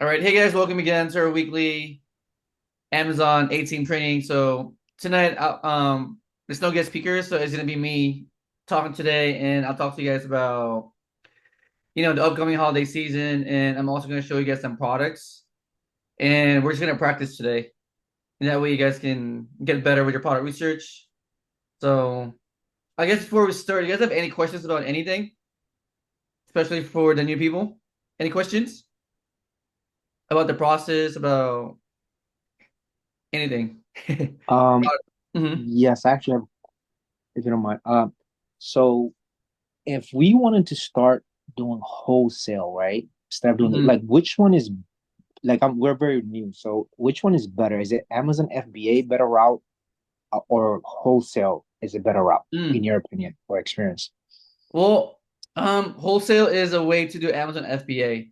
All right, hey guys, welcome again to our weekly Amazon 18 training. So tonight, there's no guest speakers, so it's gonna be me talking today, and I'll talk to you guys about the upcoming holiday season, and I'm also gonna show you guys some products, and we're just gonna practice today, and that way you guys can get better with your product research. So I guess before we start, you guys have any questions about anything, especially for the new people? Any questions about the process, about anything? Um, Mhm. yes, actually, if you don't mind. So if we wanted to start doing wholesale, right? Start doing Mhm. like which one is like we're very new, so which one is better? Is it Amazon FBA better route or wholesale is a better route in Mm. your opinion or experience? Well, wholesale is a way to do Amazon FBA,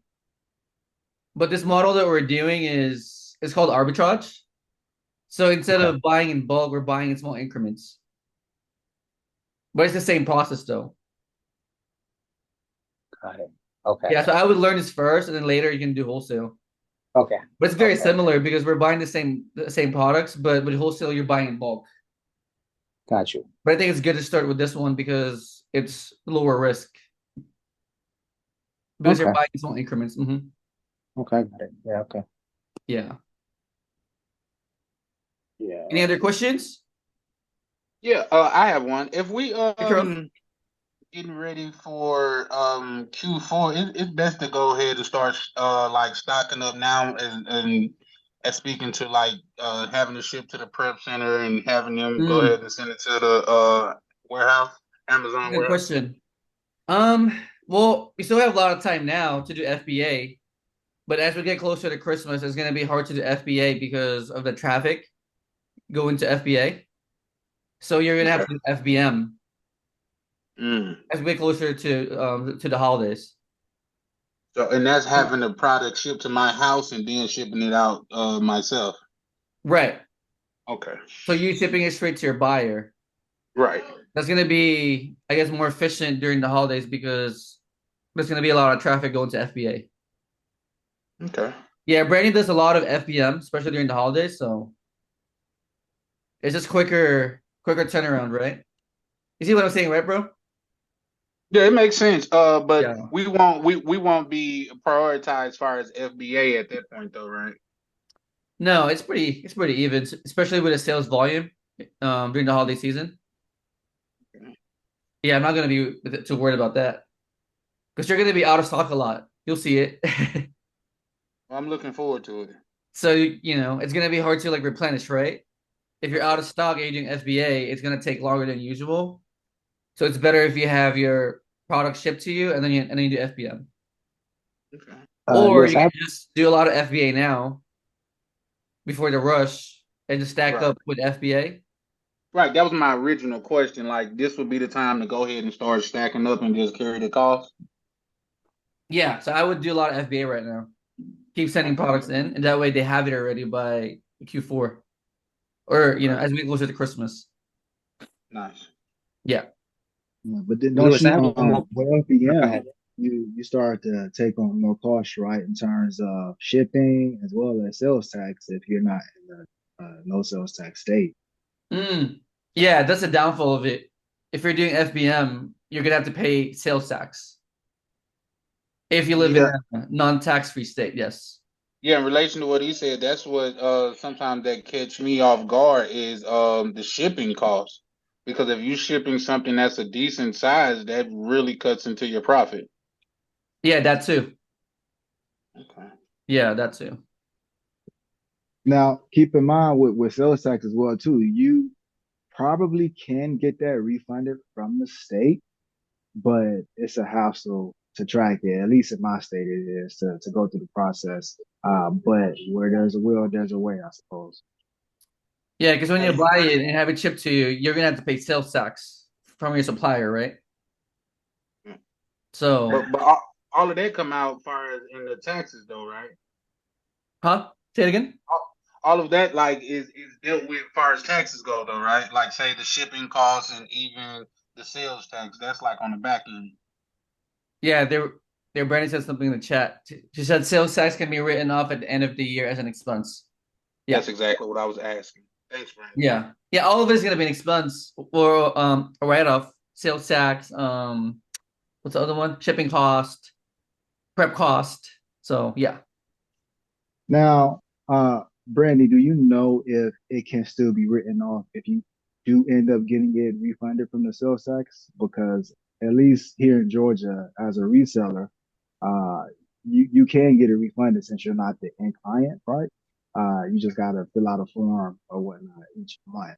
but this model that we're doing is it's called arbitrage. So instead Okay, of buying in bulk, we're buying in small increments. But it's the same process though. got it. Okay, Yeah, so I would learn this first, and then later you can do wholesale. okay, But it's very okay. similar because we're buying the same products, but with wholesale you're buying in bulk. Got you. But I think it's good to start with this one because it's lower risk because you're Okay, buying in small increments. okay, got it. Yeah, okay. Yeah. Any Yeah. other questions? Yeah, I have one. If we Intro? getting ready for Q4, it's best to go ahead and start like stocking up now and speaking to like having to ship to the prep center and having them go ahead Mm, and send it to the warehouse, Amazon good warehouse. question. Um, well, we still have a lot of time now to do FBA, but as we get closer to Christmas, it's going to be hard to do FBA because of the traffic going to FBA. So you're going to have Okay. to do FBM Mm. as we get closer to the holidays. So and that's having the product shipped to my house and then shipping it out myself. Right. Okay. So you shipping it straight to your buyer. Right. That's going to be, I guess, more efficient during the holidays because there's going to be a lot of traffic going to FBA. Okay. Yeah, Brandon does a lot of FBM, especially during the holidays. So it's just quicker turnaround, right? You see what I'm saying, right, bro? Yeah, it makes sense. But Yeah. we won't be prioritized as far as FBA at that point though, right? No, it's pretty even, especially with the sales volume during the holiday season. Yeah, I'm not gonna be too worried about that because you're gonna be out of stock a lot. You'll see it. I'm looking forward to it. So it's gonna be hard to like replenish, right? If you're out of stock and you're doing FBA, it's gonna take longer than usual. So it's better if you have your product shipped to you and then you do FBM. Okay. Or Yes, you I can have, just do a lot of FBA now before the rush and just stack Right. up with FBA. Right. That was my original question. Like this would be the time to go ahead and start stacking up and just carry the cost. Yeah, so I would do a lot of FBA right now. Keep sending Okay. products in, and that way they have it already by Q4 or Okay. as we get closer to Christmas. Nice. Yeah. Yeah, but then don't Lewis, I you have one more. with Go LBM ahead. you start to take on more costs, right, in terms of shipping as well as sales tax if you're not in the no sales tax state. Mm. Yeah, that's the downfall of it. If you're doing FBM, you're gonna have to pay sales tax if you live in Yeah. a non-tax-free state. Yes. Yeah, in relation to what he said, that's what sometimes that catch me off guard is the shipping cost. Because if you're shipping something that's a decent size, that really cuts into your profit. Yeah, that too. Okay. Yeah, that too. Now, keep in mind with sales tax as well too, you probably can get that refunded from the state, but it's a hassle to track it. At least in my state, it is to go through the process. But where there's a will, there's a way, I suppose. Yeah, because when you Hey, buy it and have it shipped to you, you're gonna have to pay sales tax from your supplier, right? So, but all of that come out far as in the taxes though, right? huh? Say it again. All of that like is dealt with far as taxes go though, right? Like say the shipping costs and even the sales tax, that's like on the back end. Yeah, there. there, Brandon said something in the chat. She said sales tax can be written off at the end of the year as an expense. Yeah. That's exactly what I was asking. Thanks, Brandon. Yeah. Yeah, all of it is gonna be an expense or a write-off, sales tax, what's the other one? Shipping cost, prep cost. So yeah. Now, Brandy, do you know if it can still be written off if you do end up getting it refunded from the sales tax? Because at least here in Georgia, as a reseller, uh, you can get it refunded since you're not the end client, right? You just got to fill out a form or whatnot each month.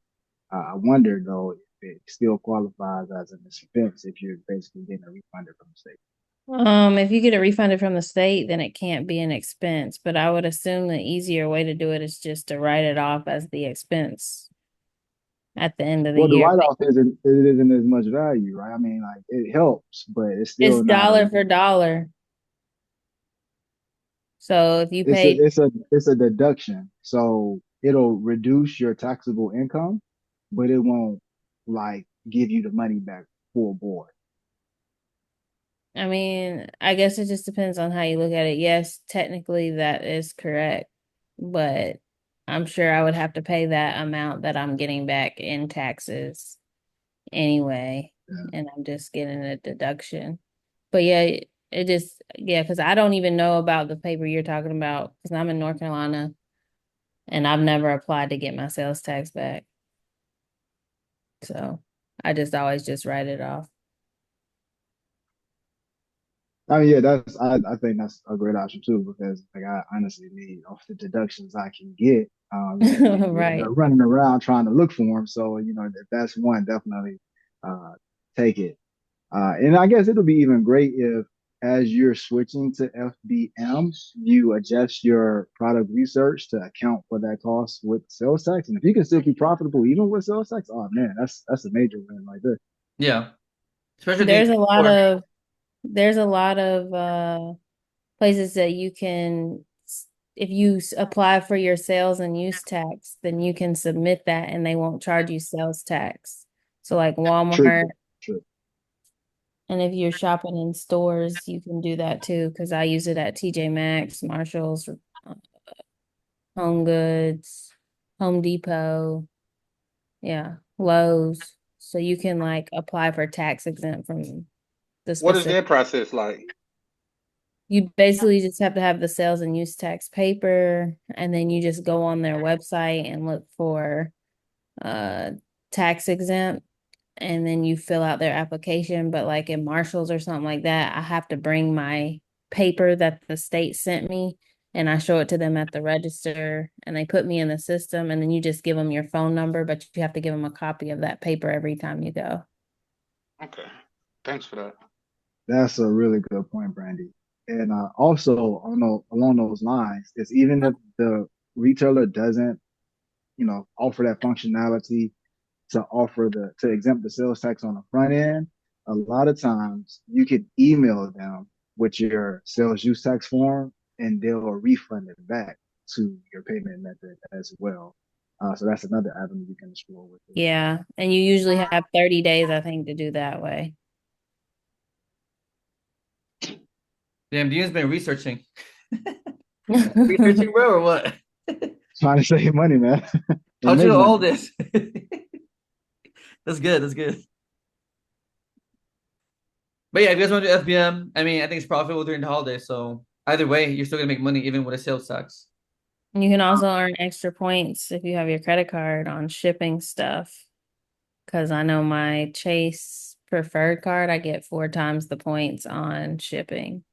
I wonder though if it still qualifies as an expense if you're basically getting a refunded from the state. If you get it refunded from the state, then it can't be an expense. But I would assume the easier way to do it is just to write it off as the expense at the end of the Well, the year. write-off isn't as much value, right? I mean, like it helps, but it's It's still not a dollar for dollar. So if you it's a pay, it's a deduction. So it'll reduce your taxable income, but it won't like give you the money back full board. I mean, I guess it just depends on how you look at it. Yes, technically that is correct, but I'm sure I would have to pay that amount that I'm getting back in taxes anyway, Yeah. and I'm just getting a deduction. But yeah, it just, yeah, because I don't even know about the paper you're talking about because I'm in North Carolina and I've never applied to get my sales tax back. So I just always just write it off. I mean, yeah, I think that's a great option too because like I honestly need off the deductions I can get. You end Right. up running around trying to look for them. So if that's one, definitely uh take it. And I guess it'll be even great if, as you're switching to FBM, you adjust your product research to account for that cost with sales tax. And if you can still be profitable even with sales tax, oh man, that's a major win right there. Yeah. Especially There's these a lot or of there's a lot of places that you can, if you apply for your sales and use tax, then you can submit that and they won't charge you sales tax. So like True, Walmart, true. and if you're shopping in stores, you can do that too. Because I use it at TJ Maxx, Marshalls, Home Goods, Home Depot, yeah, Lowe's. So you can like apply for tax exempt from the What is specific. that process like? You basically just have to have the sales and use tax paper, and then you just go on their website and look for uh tax exempt, and then you fill out their application. But like in Marshalls or something like that, I have to bring my paper that the state sent me and I show it to them at the register and they put me in the system, and then you just give them your phone number, but you have to give them a copy of that paper every time you go. Okay. Thanks for that. That's a really good point, Brandy. And also along those lines, is even if the retailer doesn't, offer that functionality to offer to exempt the sales tax on the front end, a lot of times you could email them with your sales use tax form and they'll refund it back to your payment method as well. So that's another avenue you can explore with it. Yeah, and you usually have 30 days, I think, to do that way. damn, Dean's been researching. Researching, bro, or what? Trying to save money, man, and How'd you make know all money. this? That's good. That's good. But yeah, if you guys want to do FBM, I mean, I think it's profitable during the holidays. So either way, you're still gonna make money even with a sales tax. You can also earn extra points if you have your credit card on shipping stuff. Because I know my Chase preferred card, I get 4 times the points on shipping.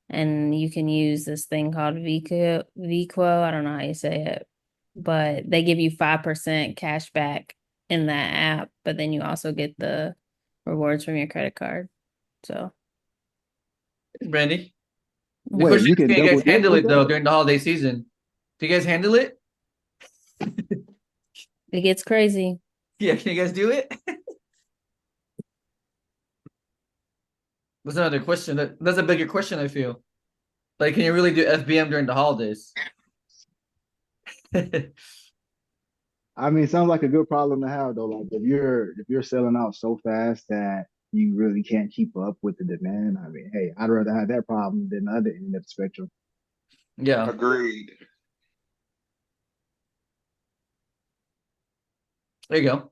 And you can use this thing called VQuo. I don't know how you say it, but they give you 5% cash back in that app, but then you also get the rewards from your credit card. So, Brandy, the Wait, question you is, can can you double guys dip handle with it that? though during the holiday season? Do you guys handle it? it gets crazy. Yeah, can you guys do it? That's another question. That's a bigger question, I feel. Like, can you really do FBM during the holidays? I mean, sounds like a good problem to have though. Like if you're selling out so fast that you really can't keep up with the demand, I mean, hey, I'd rather have that problem than the other end of the spectrum. Yeah. Agreed. There you go.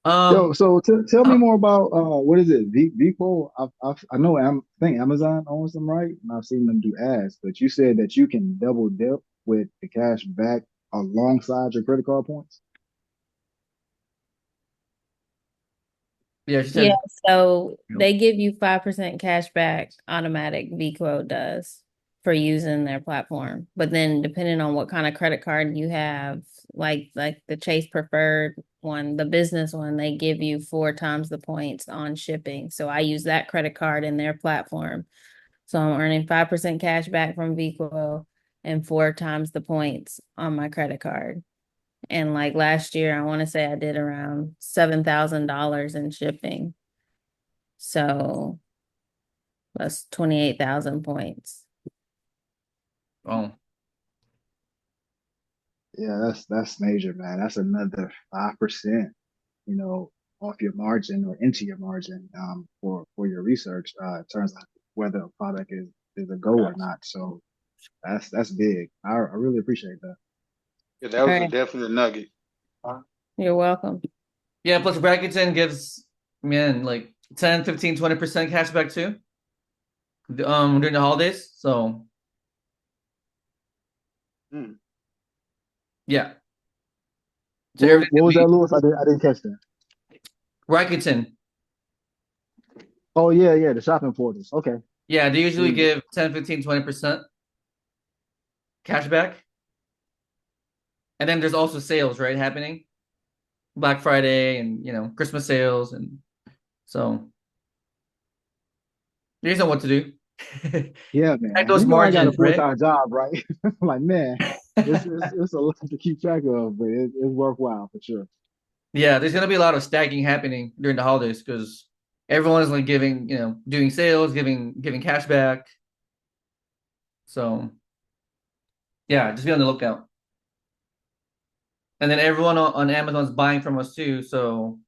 Yo, so tell me Uh, more about what is it? Vico? I know I think Amazon owns them, right? And I've seen them do ads, but you said that you can double dip with the cash back alongside your credit card points. yeah, she Yeah, said, so you know, they give you 5% cash back automatic, VQuo does, for using their platform. But then depending on what kind of credit card you have, like the Chase Preferred one, the business one, they give you 4 times the points on shipping. So I use that credit card in their platform. So I'm earning 5% cash back from VQuo and 4 times the points on my credit card. And like last year, I want to say I did around $7,000 in shipping. So that's 28,000 points. oh, Yeah, that's major, man. That's another 5%, off your margin or into your margin for your research in terms of whether a product is a go or not. So that's big. I really appreciate that. Yeah, that All was a right. definite nugget. You're welcome. yeah. Plus Rakuten gives, man, like 10, 15, 20% cash back too. During the holidays. So Hmm. yeah. So What everything what that was that, we Lewis? I didn't catch that. Rakuten, Oh yeah, the shopping portals. Okay. yeah, they usually Mm. give 10, 15, 20% cash back. And then there's also sales, right, happening. Black Friday and Christmas sales, and so you just know what to do. Yeah, Check man. those You know I got a margins, right? full-time job, right? I'm like, man, it's a lot to keep track of, but it's worthwhile for sure. Yeah, there's gonna be a lot of stacking happening during the holidays because everyone's like giving, doing sales, giving cash back. So yeah, just be on the lookout. And then everyone on Amazon's buying from us too, so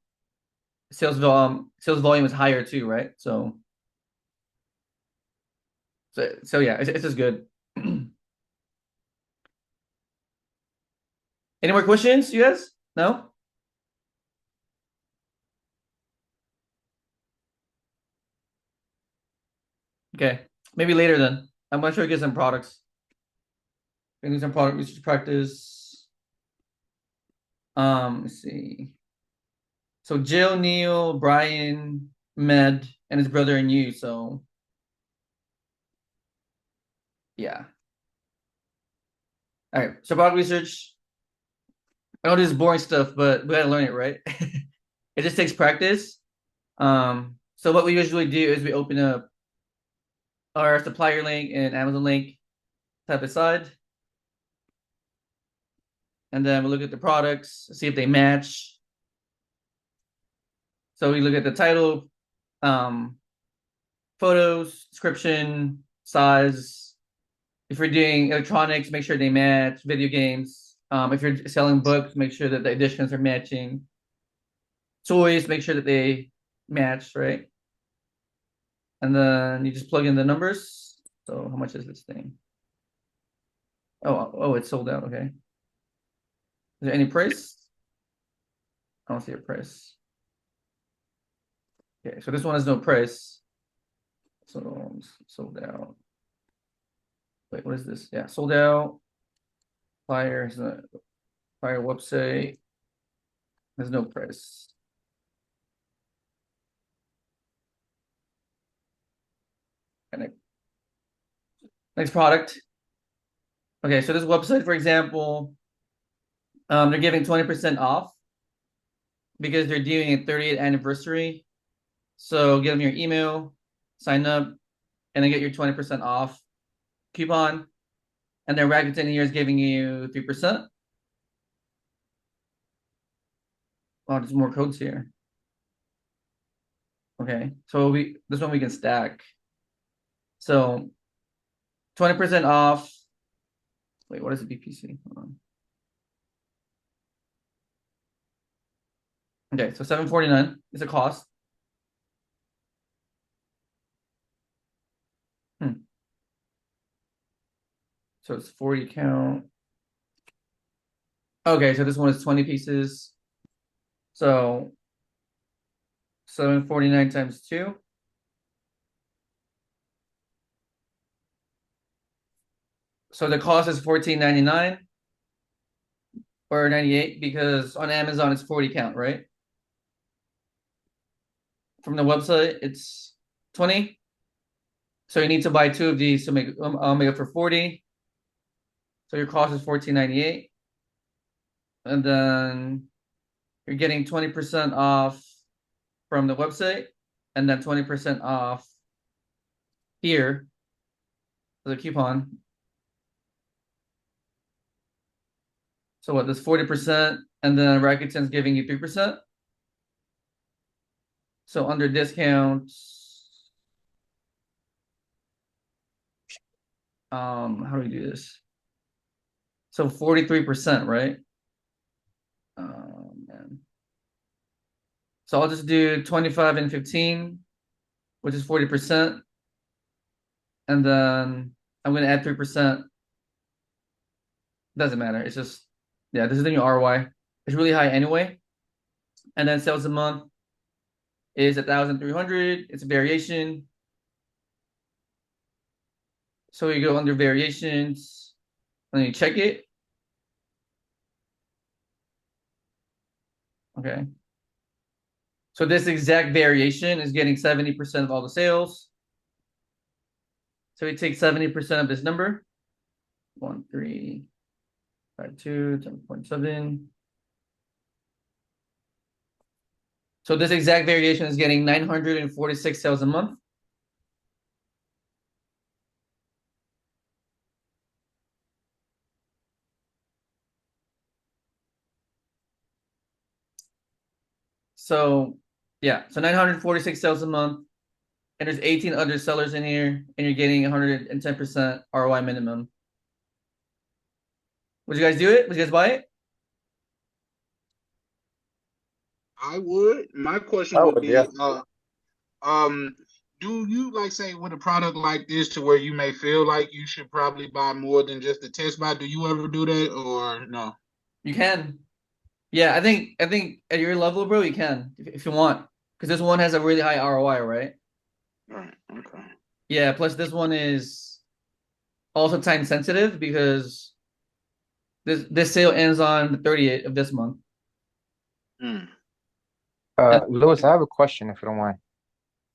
sales volume is higher too, right? So yeah, it's just good. Any more questions, you guys? No? Okay. Maybe later then. I'm gonna show you guys some products. Gonna do some product research practice. Let's see. So Jill, Neil, Brian, Med, and his brother and you. So yeah. All right. So product research. I know this is boring stuff, but we gotta learn it, right? It just takes practice. So what we usually do is we open up our supplier link and Amazon link, type aside, and then we look at the products, see if they match. So we look at the title, um, photos, description, size. If you're doing electronics, make sure they match. Video games. If you're selling books, make sure that the editions are matching. Toys, make sure that they match, right? And then you just plug in the numbers. So how much is this thing? Oh, it's sold out. Okay. Is there any price? I don't see a price. Okay, so this one has no price. So sold out. Wait, what is this? Yeah, sold out. Fire website. There's no price. Okay, next product. Okay, so this website, for example, they're giving 20% off because they're doing a 30th anniversary. So give them your email, sign up, and then get your 20% off coupon. And then Rakuten here is giving you 3%. Oh, there's more codes here. Okay, so this one we can stack. So 20% off. Wait, what is the BPC? Hold on. Okay, so 749 is a cost. So it's 40 count. Okay, so this one is 20 pieces. So 749 times 2. So the cost is $14.99 or 98 because on Amazon it's 40 count, right? From the website it's 20. So you need to buy 2 of these to make it for 40. So your cost is $14.98. And then you're getting 20% off from the website and then 20% off here for the coupon. So what, this 40% and then Rakuten's giving you 3%. So under discounts, how do we do this? So 43%, right? Oh man. So I'll just do 25 and 15, which is 40%. And then I'm gonna add 3%. Doesn't matter. It's just, yeah, this is the new ROI. It's really high anyway. And then sales a month is 1,300. It's a variation. So you go under variations and you check it. Okay. So this exact variation is getting 70% of all the sales. So we take 70% of this number. 1352, 10.7. So this exact variation is getting 946 sales a month. So yeah, so 946 sales a month, and there's 18 other sellers in here, and you're getting 110% ROI minimum. Would you guys do it? Would you guys buy it? I would. My question I would would, yeah. be, do you like say with a product like this to where you may feel like you should probably buy more than just a test buy? Do you ever do that or no? You can. Yeah, I think at your level, bro, you can if you want, because this one has a really high ROI, right? Right. Okay. Yeah. Plus, this one is also time sensitive because this sale ends on the 30th of this month. Hmm. And Lewis, I have a question if you don't mind.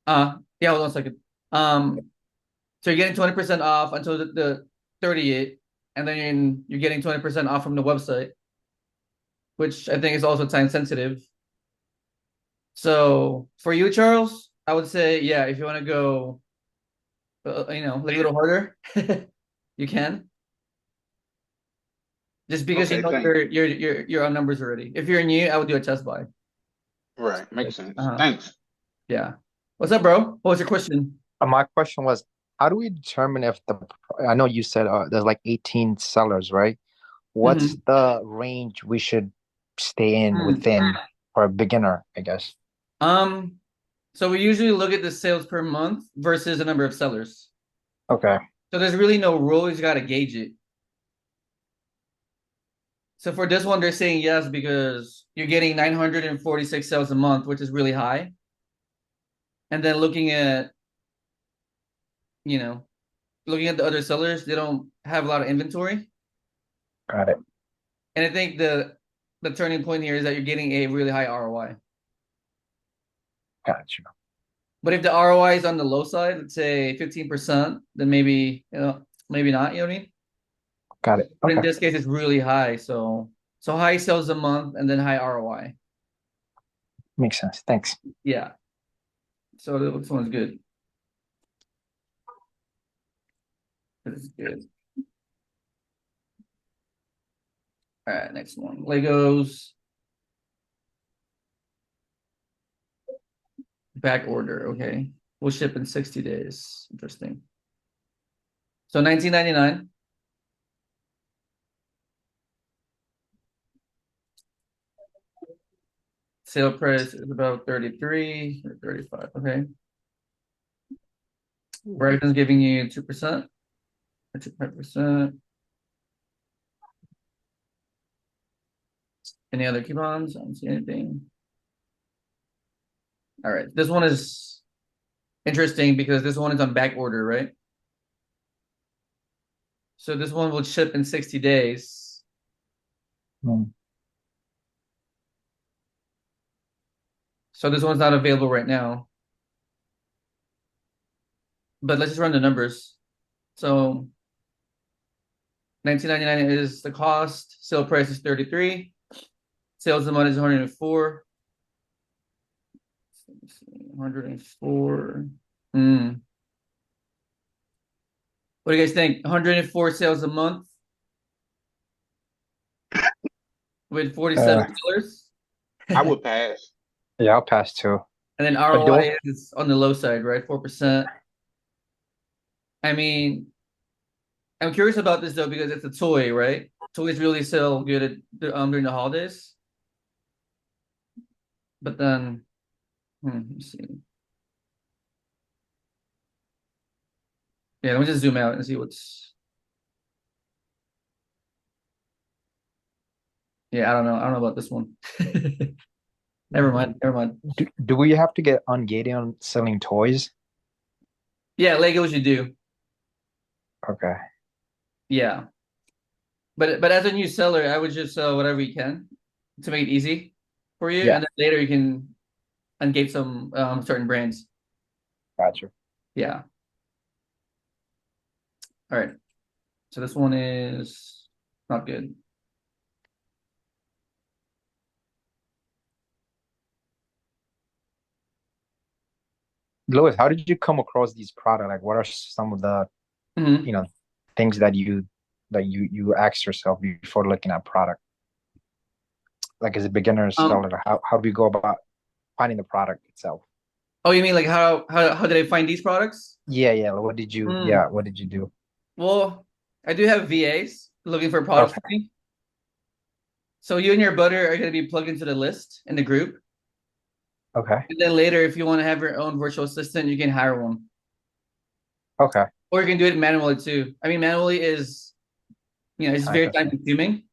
yeah, hold on a second. So you're getting 20% off until the 30th, and then you're getting 20% off from the website, which I think is also time sensitive. So for you, Charles, I would say, yeah, if you want to go, like a little harder, you can. Just because Okay. Thanks. you're on numbers already. If you're new, I would do a test buy. Right. Makes sense. Uh-huh. Thanks. Yeah. What's up, bro? What was your question? My question was, how do we determine if I know you said there's like 18 sellers, right? What's Mhm. the range we should stay in within for a beginner, I guess? Um, so we usually look at the sales per month versus the number of sellers. Okay. So there's really no rule. You just got to gauge it. So for this one, they're saying yes because you're getting 946 sales a month, which is really high. And then you know, looking at the other sellers, they don't have a lot of inventory. Got it. And I think the turning point here is that you're getting a really high ROI. Got you. But if the ROI is on the low side, let's say 15%, then maybe not, you know what I mean? Got it. But in Okay. this case, it's really high. So high sales a month and then high ROI. Makes sense. Thanks. Yeah. So this one's good. This is good. All right, next one. Legos. Back order. Okay. We'll ship in 60 days. Interesting. So 19.99. Sale price is about 33 or 35. Okay. Verizon's giving you 2% or 2%. Any other coupons? I don't see anything. All right. This one is interesting because this one is on back order, right? So this one will ship in 60 days. Hmm. So this one's not available right now. But let's just run the numbers. So 19.99 is the cost. Sale price is 33. Sales amount is 104. 104. What do you guys think? 104 sales a month with 47 sellers. I would pass. Yeah, I'll pass too. And then But don't. ROI is on the low side, right? 4%. I mean, I'm curious about this though because it's a toy, right? Toys really sell good during the holidays. But then, let's see. Yeah, let me just zoom out and see what's. Yeah, I don't know. I don't know about this one. Never mind. Never mind. Do we have to get ungated on selling toys? Yeah, Legos you do. Okay. Yeah. But as a new seller, I would just sell whatever you can to make it easy for you, Yeah. and then later you can ungate some certain brands. Gotcha. Yeah. All right. So this one is not good. Louis, how did you come across these products? Like, what are some of the Mhm. things that you ask yourself before looking at product? Like, as a beginner seller, how do you go about finding the product itself? Oh, you mean like how did I find these products? Yeah. What did you do? Well, I do have VAs looking for products Okay. for me. So you and your butter are going to be plugged into the list in the group. Okay. And then later, if you want to have your own virtual assistant, you can hire one. Okay. Or you can do it manually too. I mean, manually is, it's I very guess. time consuming.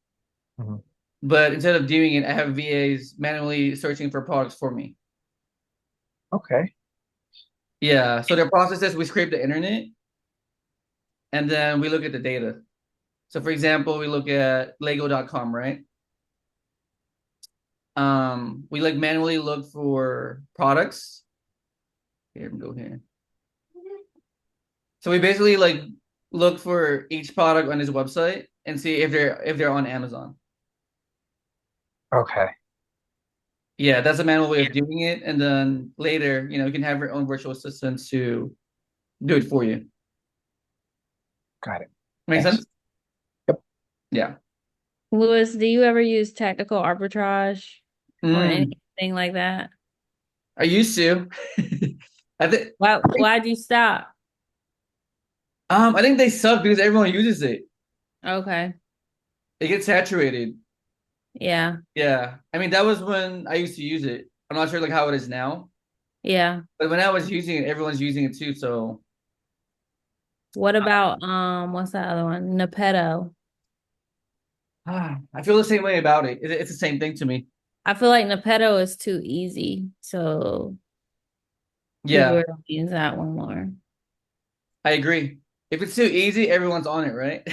Mhm. But instead of doing it, I have VAs manually searching for products for me. Okay. Yeah. So the process is we scrape the internet and then we look at the data. So for example, we look at Lego.com, right? We like manually look for products. Here we go here. So we basically like look for each product on his website and see if they're on Amazon. Okay. Yeah, that's a manual way of doing it. And then later, you can have your own virtual assistants to do it for you. Got it. Make Thanks. sense? Yep. Yeah. Louis, do you ever use tactical arbitrage or Mm, anything like that? I used to. I think Why'd you stop? I think they suck because everyone uses it. Okay. It gets saturated. Yeah. Yeah. I mean, that was when I used to use it. I'm not sure like how it is now. Yeah. But when I was using it, everyone's using it too. So What about what's that other one? Nepeto. I feel the same way about it. It's the same thing to me. I feel like Nepeto is too easy, so people Yeah, are gonna use that one more. I agree. If it's too easy, everyone's on it, right?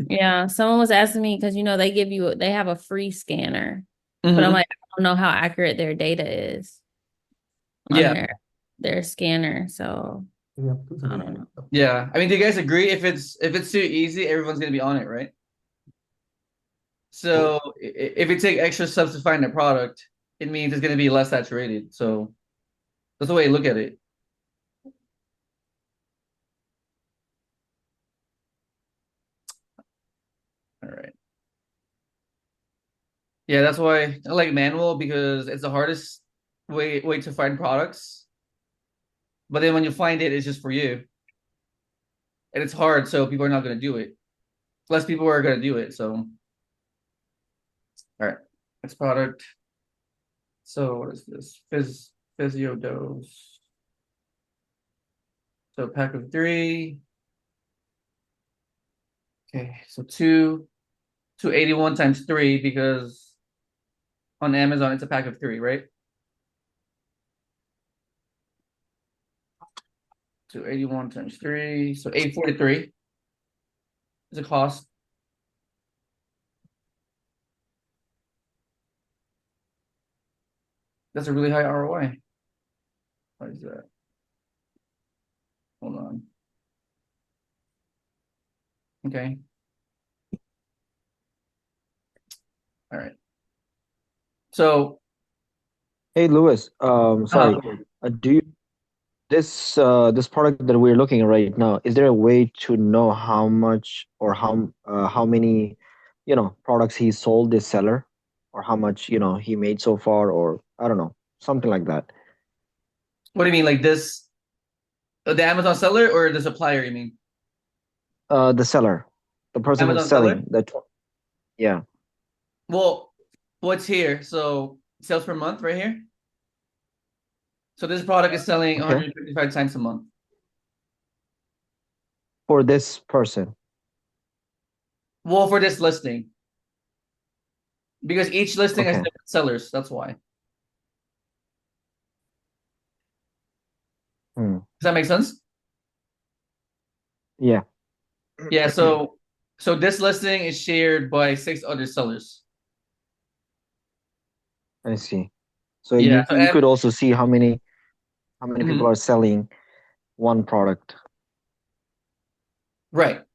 Yeah, someone was asking me because they have a free scanner, but I'm Hmm. like, I don't know how accurate their data is on Yeah, their scanner, so I don't know. yeah. I mean, do you guys agree? If it's too easy, everyone's gonna be on it, right? So if you take extra steps to find a product, it means it's gonna be less saturated. So that's the way I look at it. All right. Yeah, that's why I like manual because it's the hardest way to find products. But then when you find it, it's just for you. And it's hard, so people are not gonna do it. Less people are gonna do it. So all right. Next product. So what is this? Physio dose. So a pack of 3. Okay, so 281 times 3 because on Amazon, it's a pack of 3, right? 281 times 3, so 843 is the cost. That's a really high ROI. What is that? Hold on. Okay. All right. So, Hey, Lewis. Sorry. uh, Do you this product that we're looking at right now, is there a way to know how much or how many, products he sold this seller, or how much, he made so far, or I don't know, something like that. what do you mean, like this? The Amazon seller or the supplier, you mean? The seller, the person who's Amazon seller? selling that. Yeah. Well, what's here? So, sales per month right here. So, this product is selling Okay. 155 times a month. For this person. Well, for this listing, because each listing has Okay. different sellers. That's why. Hmm. Does that make sense? Yeah. Yeah. So this listing is shared by 6 other sellers. I see. So Yeah. you could also see how many people Mhm. are selling one product. Right.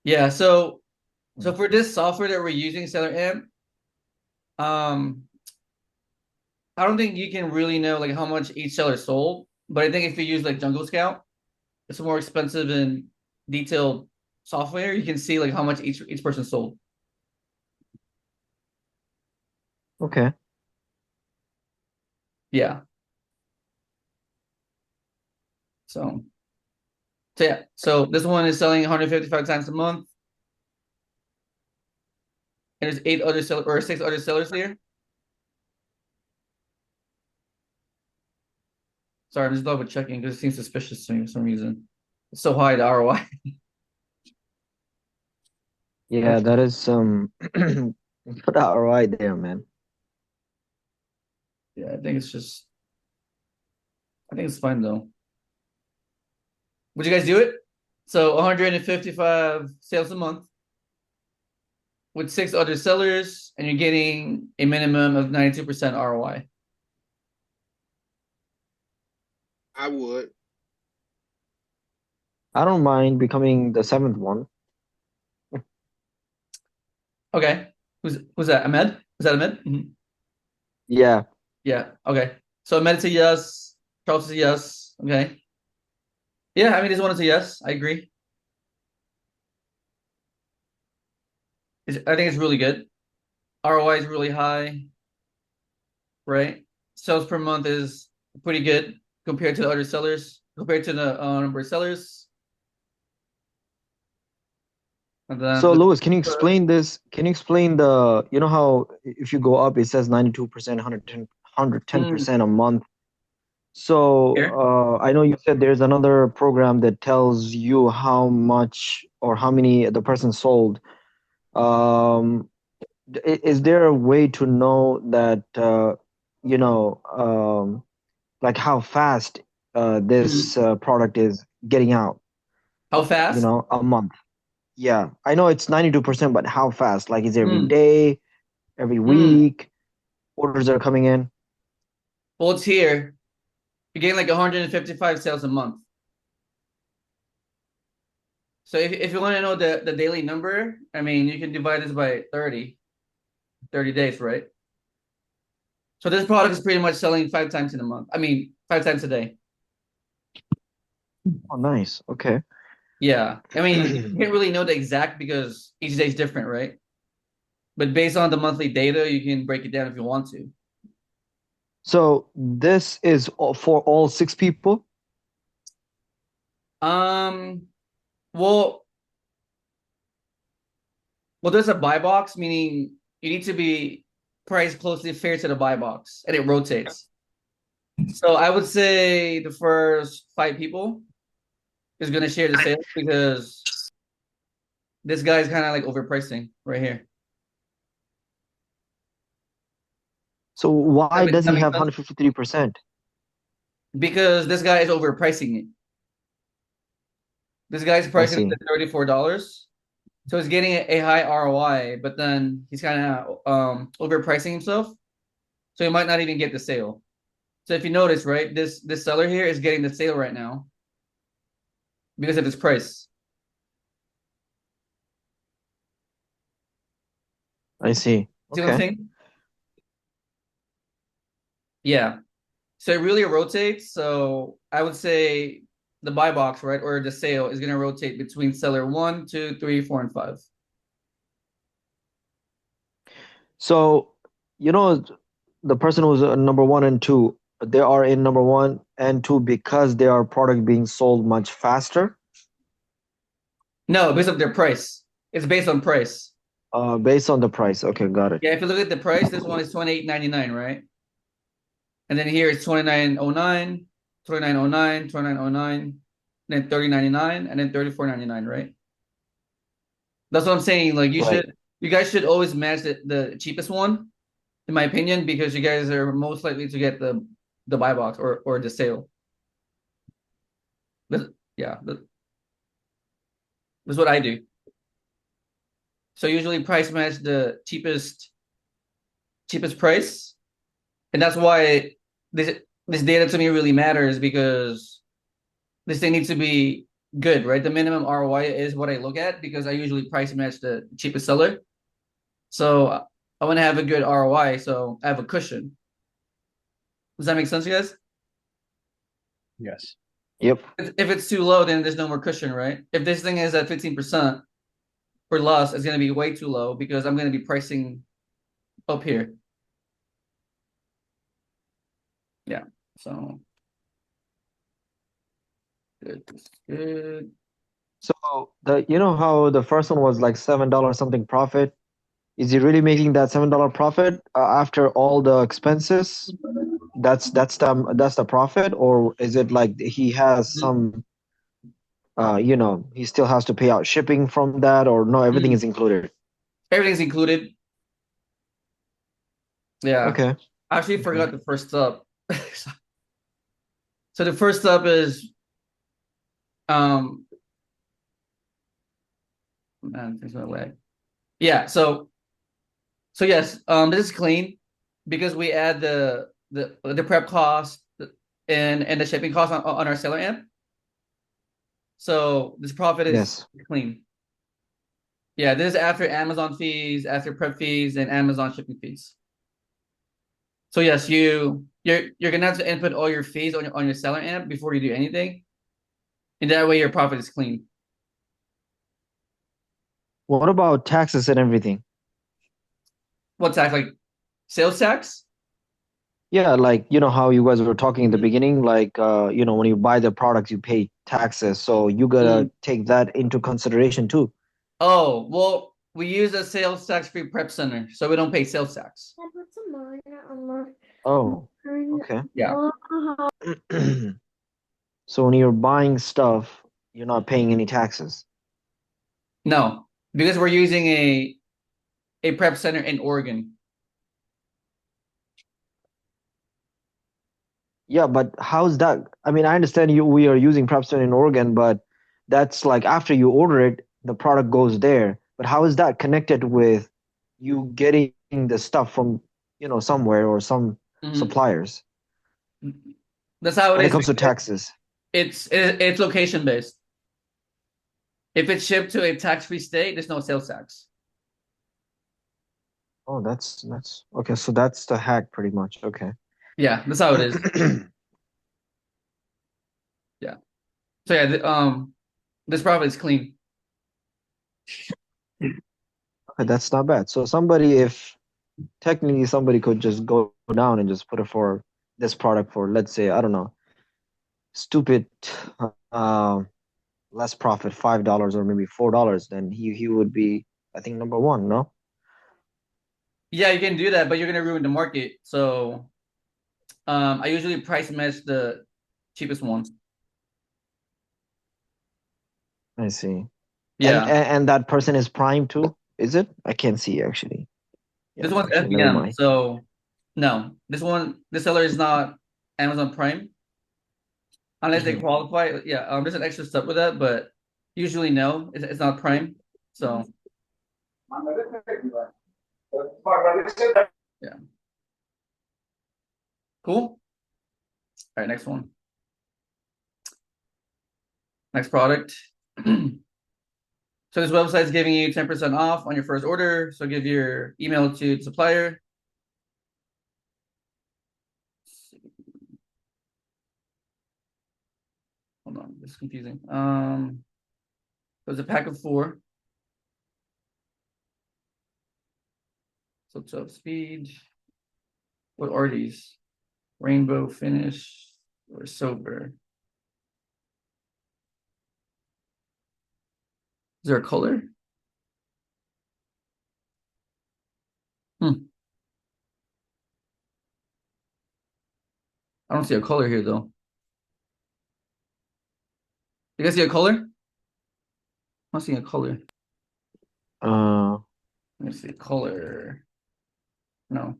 Yeah. So Hmm. for this software that we're using, Seller Amp, um, I don't think you can really know like how much each seller sold. But I think if you use like Jungle Scout, it's a more expensive and detailed software. You can see like how much each person sold. Okay. Yeah. So yeah. So this one is selling 155 times a month. And there's 8 other sellers or 6 other sellers here. Sorry, I'm just double checking because it seems suspicious to me for some reason. It's so high, the ROI. Yeah, that is some good ROI there, man. Yeah, I think it's fine though. Would you guys do it? So 155 sales a month with 6 other sellers, and you're getting a minimum of 92% ROI. I would. I don't mind becoming the seventh one. Okay. Who's that? Ahmed? Is that Ahmed? Mhm. Yeah. Yeah. Okay. So Ahmed is a yes. Charles is a yes. Okay. Yeah, I mean this one is a yes. I agree. I think it's really good. ROI is really high, right? Sales per month is pretty good compared to the other sellers, compared to the number of sellers. And then So Lewis, can you explain this? Can you explain how if you go up, it says 92%, 110% a month. So here. I know you said there's another program that tells you how much or how many the person sold. Um, is there a way to know that, you know, like how fast this Mhm. product is getting out, How fast? a month? Yeah, I know it's 92%, but how fast? Like, is it every Mm. day, every Mm. week? Orders are coming in. Well, it's here. You're getting like 155 sales a month. So if you want to know the daily number, I mean, you can divide this by 30 days, right? So this product is pretty much selling 5 times in a month. I mean, 5 times a day. Oh, nice. Okay. Yeah. I mean, you can't really know the exact because each day is different, right? But based on the monthly data, you can break it down if you want to. So this is for all 6 people? Um, well, there's a buy box, meaning you need to be priced closely fair to the buy box, and it rotates. So I would say the first 5 people is going to share the sales because this guy's kind of like overpricing right here. So why does That he makes have sense? 153%? Because this guy is overpricing it. This guy's I pricing it see. at $34. So he's getting a high ROI, but then he's kind of overpricing himself. So he might not even get the sale. So if you notice, right, this seller here is getting the sale right now because of his price. I see. See what I'm Okay. saying? Yeah. So it really rotates. So I would say the buy box, right, or the sale is going to rotate between seller 1, 2, 3, 4, and 5. So, you know, the person who's number one and two, they are in number one and two because their product being sold much faster, No, because of their price. It's based on price. based on the price. Okay, got it. Yeah, if you look at the price, this one is 28.99, right? And then here it's 29.09, 29.09, 29.09, then 30.99, and then 34.99, right? That's what I'm saying. Like Right. you guys should always match the cheapest one, in my opinion, because you guys are most likely to get the buy box or the sale. Yeah, that's what I do. So usually price match the cheapest price, and that's why this data to me really matters because this thing needs to be good, right? The minimum ROI is what I look at because I usually price match the cheapest seller. So I want to have a good ROI, so I have a cushion. Does that make sense, you guys? Yes. Yep. If it's too low, then there's no more cushion, right? If this thing is at 15% for loss, it's going to be way too low because I'm going to be pricing up here. Yeah. So good. Good. So you know how the first one was like $7 something profit? Is he really making that $7 profit after all the expenses? That's the profit, or is it like he has some he still has to pay out shipping from that, or no, everything is included? Everything's included. Yeah. Okay. I actually Okay. forgot the first step. So the first step is um man, things went away. Yeah, so yes, this is clean because we add the prep cost and the shipping cost on our seller amp. So this profit is Yes. clean. Yeah, this is after Amazon fees, after prep fees, and Amazon shipping fees. So yes, you're gonna have to input all your fees on your seller amp before you do anything, and that way your profit is clean. What about taxes and everything? What tax? Like sales tax? Yeah, like you know how you guys were talking in the Mhm. beginning, like when you buy the product, you pay taxes, so you gotta Mm. take that into consideration too. Oh, well, we use a sales tax free prep center, so we don't pay sales tax. Oh, okay. Yeah. So when you're buying stuff, you're not paying any taxes. No, because we're using a prep center in Oregon. Yeah, but how's that? I mean, I understand we are using Prepstone in Oregon, but that's like after you order it, the product goes there. But how is that connected with you getting the stuff from, somewhere or some Mhm. suppliers That's how it when it is. comes to taxes? It's location based. If it's shipped to a tax free state, there's no sales tax. Oh, that's okay. So that's the hack pretty much. Okay. Yeah, that's how it is. Yeah. So yeah, this profit is clean. Okay, that's not bad. So somebody, if technically somebody could just go down and just put it for this product for, let's say, I don't know, stupid, uh, less profit, $5 or maybe $4, then he would be, I think, number one. No, Yeah, you can do that, but you're gonna ruin the market. So I usually price match the cheapest one. I see. And, Yeah. and and that person is Prime too, is it? I can't see actually. This Yeah, one's actually, never FBM. mind. So No, this seller is not Amazon Prime unless they qualify. Yeah, there's an extra step with that, but usually no, it's not Prime. So yeah, cool. All right, next one. Next product. So this website is giving you 10% off on your first order. So give your email to the supplier. Hold on, this is confusing. There's a pack of 4. So 12 speed. What are these? Rainbow finish or silver? Is there a color? I don't see a color here though. You guys see a color? I'm not seeing a color. Uh, Let me see color. No.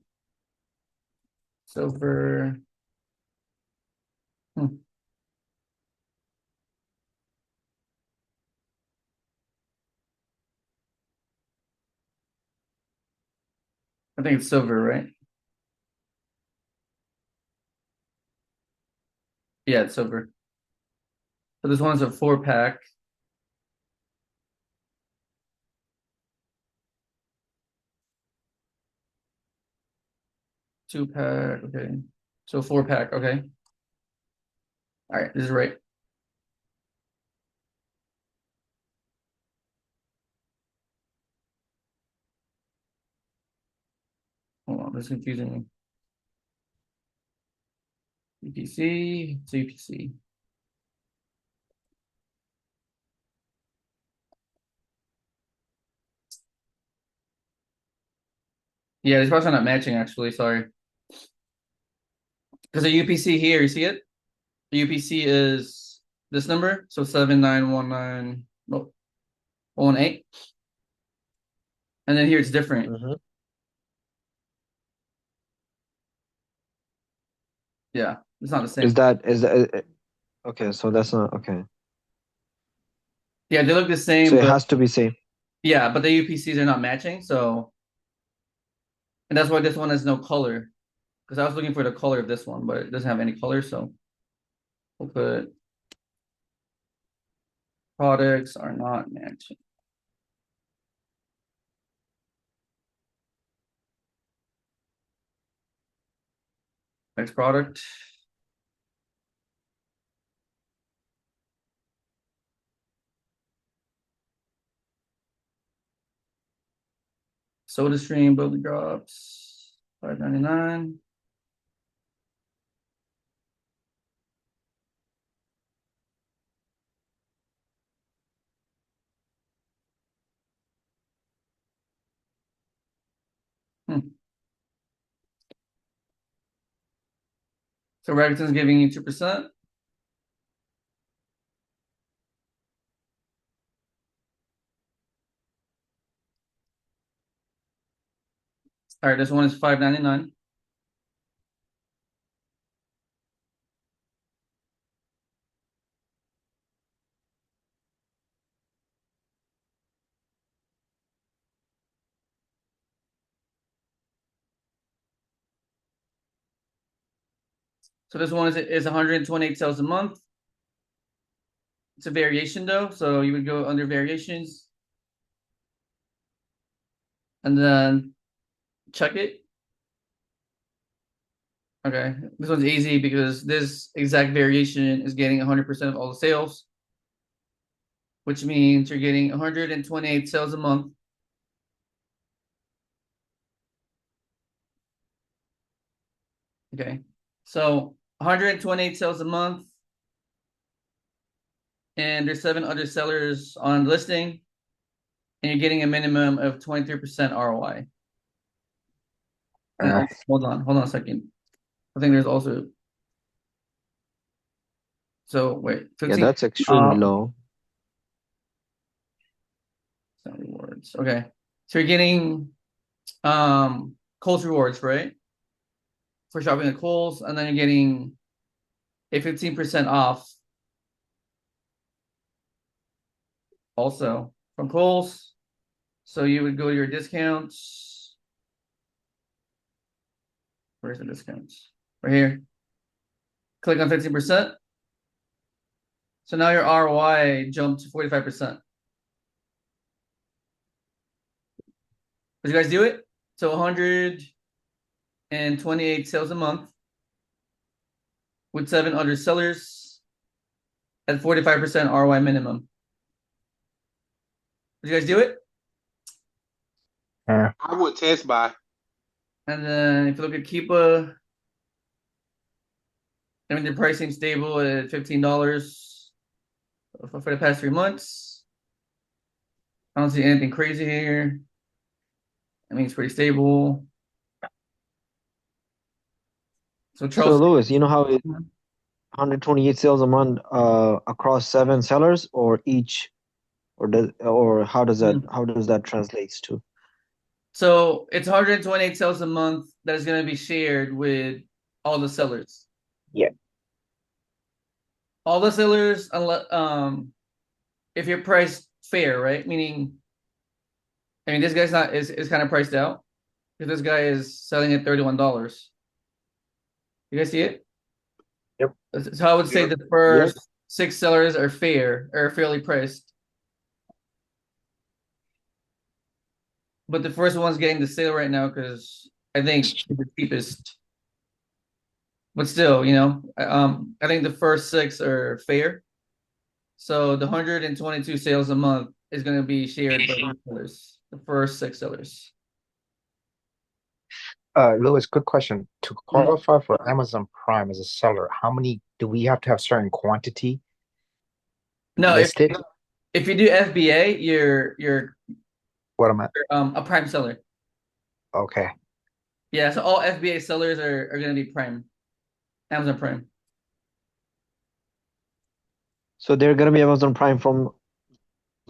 Silver. I think it's silver, right? Yeah, it's silver. So this one's a 4-pack. Two-pack, okay. So 4-pack, okay. All right, this is right. Hold on, this is confusing me. UPC, it's UPC. Yeah, these parts are not matching actually, sorry. Because the UPC here, you see it? The UPC is this number, so 7919, no, 18. And then here it's different. Yeah, it's not the same. is that okay? So that's not okay. Yeah, they look the same, So it but has to be same. yeah, but the UPCs are not matching, so and that's why this one has no color. Because I was looking for the color of this one, but it doesn't have any color, so we'll put products are not matching. Next product. Soda Stream Bubbly Drops, $5.99. So Rakuten's giving you 2%. All right, this one is $5.99. So this one is 128 sales a month. It's a variation though, so you would go under variations and then check it. Okay, this one's easy because this exact variation is getting 100% of all the sales, which means you're getting 128 sales a month. Okay, so 128 sales a month, and there's 7 other sellers on listing, and you're getting a minimum of 23% ROI. And hold on a second. I think there's also wait, 15. Yeah, that's extremely low. Rewards. Okay. So you're getting Coles rewards, right? for shopping at Kohl's, and then you're getting a 15% off also from Kohl's. So you would go to your discounts. Where's the discounts? Right here. Click on 15%. So now your ROI jumped to 45%. Did you guys do it? So 128 sales a month with 7 other sellers at 45% ROI minimum. Did you guys do it? Yeah. I would test buy. And then if you look at Keepa, I mean, the pricing stable at $15 for the past 3 months. I don't see anything crazy here. I mean, it's pretty stable. So So Charles, Louis, you know how it 128 sales a month across 7 sellers or each, or how does that translates to? so it's 128 sales a month that is going to be shared with all the sellers. Yeah. All the sellers, unless if you're priced fair, right? Meaning, I mean, this guy's not is kind of priced out because this guy is selling at $31. You guys see it? Yep. So I would say Yep. the first 6 sellers are fair or fairly priced. But the first one's getting the sale right now because I think it's the cheapest. But still, I think the first 6 are fair. So the 122 sales a month is going to be shared by the sellers, the first 6 sellers. Louis, good question. To qualify for Amazon Prime as a seller, how many do we have to have certain quantity No, listed? if you do FBA, you're What am I? a Prime seller. Okay. Yeah, so all FBA sellers are going to be Prime, Amazon Prime. So they're gonna be Amazon Prime from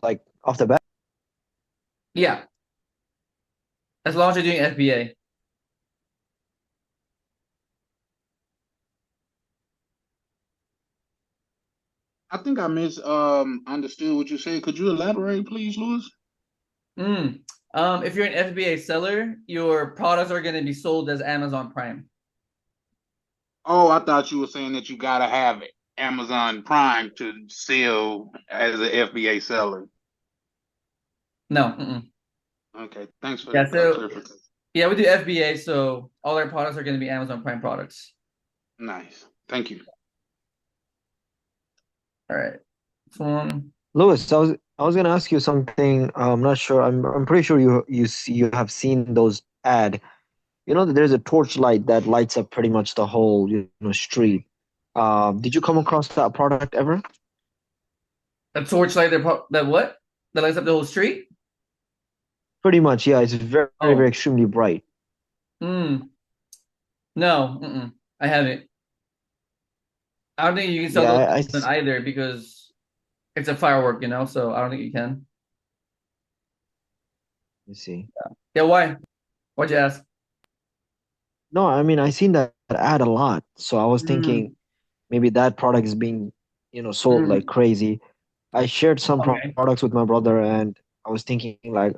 like off the bat. Yeah, as long as you're doing FBA. I think I understood what you said. Could you elaborate, please, Louis? If you're an FBA seller, your products are going to be sold as Amazon Prime. Oh, I thought you were saying that you gotta have it. Amazon Prime to sell as an FBA seller. No. Okay, thanks for Yeah, the so clarification. yeah, we do FBA, so all our products are going to be Amazon Prime products. Nice. Thank you. All right. This one. Louis, I was gonna ask you something. I'm not sure. I'm pretty sure you have seen those ad. You know that there's a torchlight that lights up pretty much the whole street. Did you come across that product ever? A torchlight that what? That lights up the whole street? Pretty much, yeah. It's very, very, Oh. very extremely bright. No. I haven't. I don't think you can sell Yeah, those either because it's a firework, so I don't think you can. you see. Yeah, why? Why'd you ask? No, I mean I seen that ad a lot, so I was thinking maybe that product is being sold like crazy. I shared some Okay. products with my brother, and I was thinking like,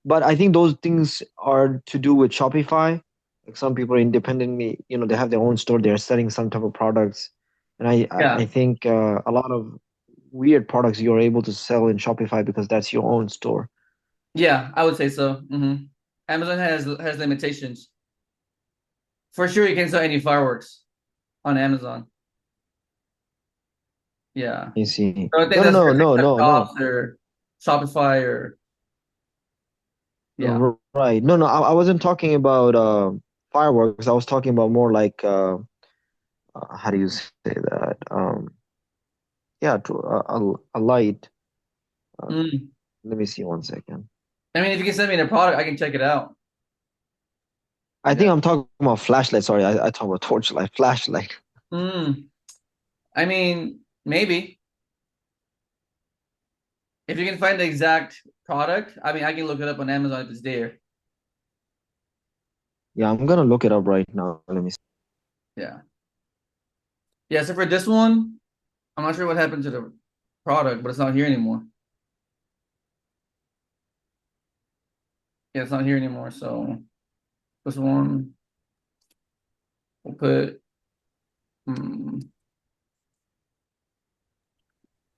but I think those things are to do with Shopify. Like some people independently, they have their own store. They're selling some type of products, and I Yeah. think a lot of weird products you're able to sell in Shopify because that's your own store. Yeah, I would say so. Amazon has limitations. For sure, you can't sell any fireworks on Amazon. Yeah. You see? So I think No, no, that's no, for no, TikTok no, no. shops or Shopify or yeah. Right. No, no, I wasn't talking about fireworks. I was talking about more like how do you say that? Yeah, to a light. Mm. Let me see one second. I mean, if you can send me the product, I can check it out. I think Yeah. I'm talking about flashlight. Sorry, I talk about torchlight, flashlight. I mean, maybe if you can find the exact product, I mean, I can look it up on Amazon if it's there. Yeah, I'm gonna look it up right now. Let me see. Yeah. Yeah, so for this one, I'm not sure what happened to the product, but it's not here anymore. Yeah, it's not here anymore. So this one, we'll put.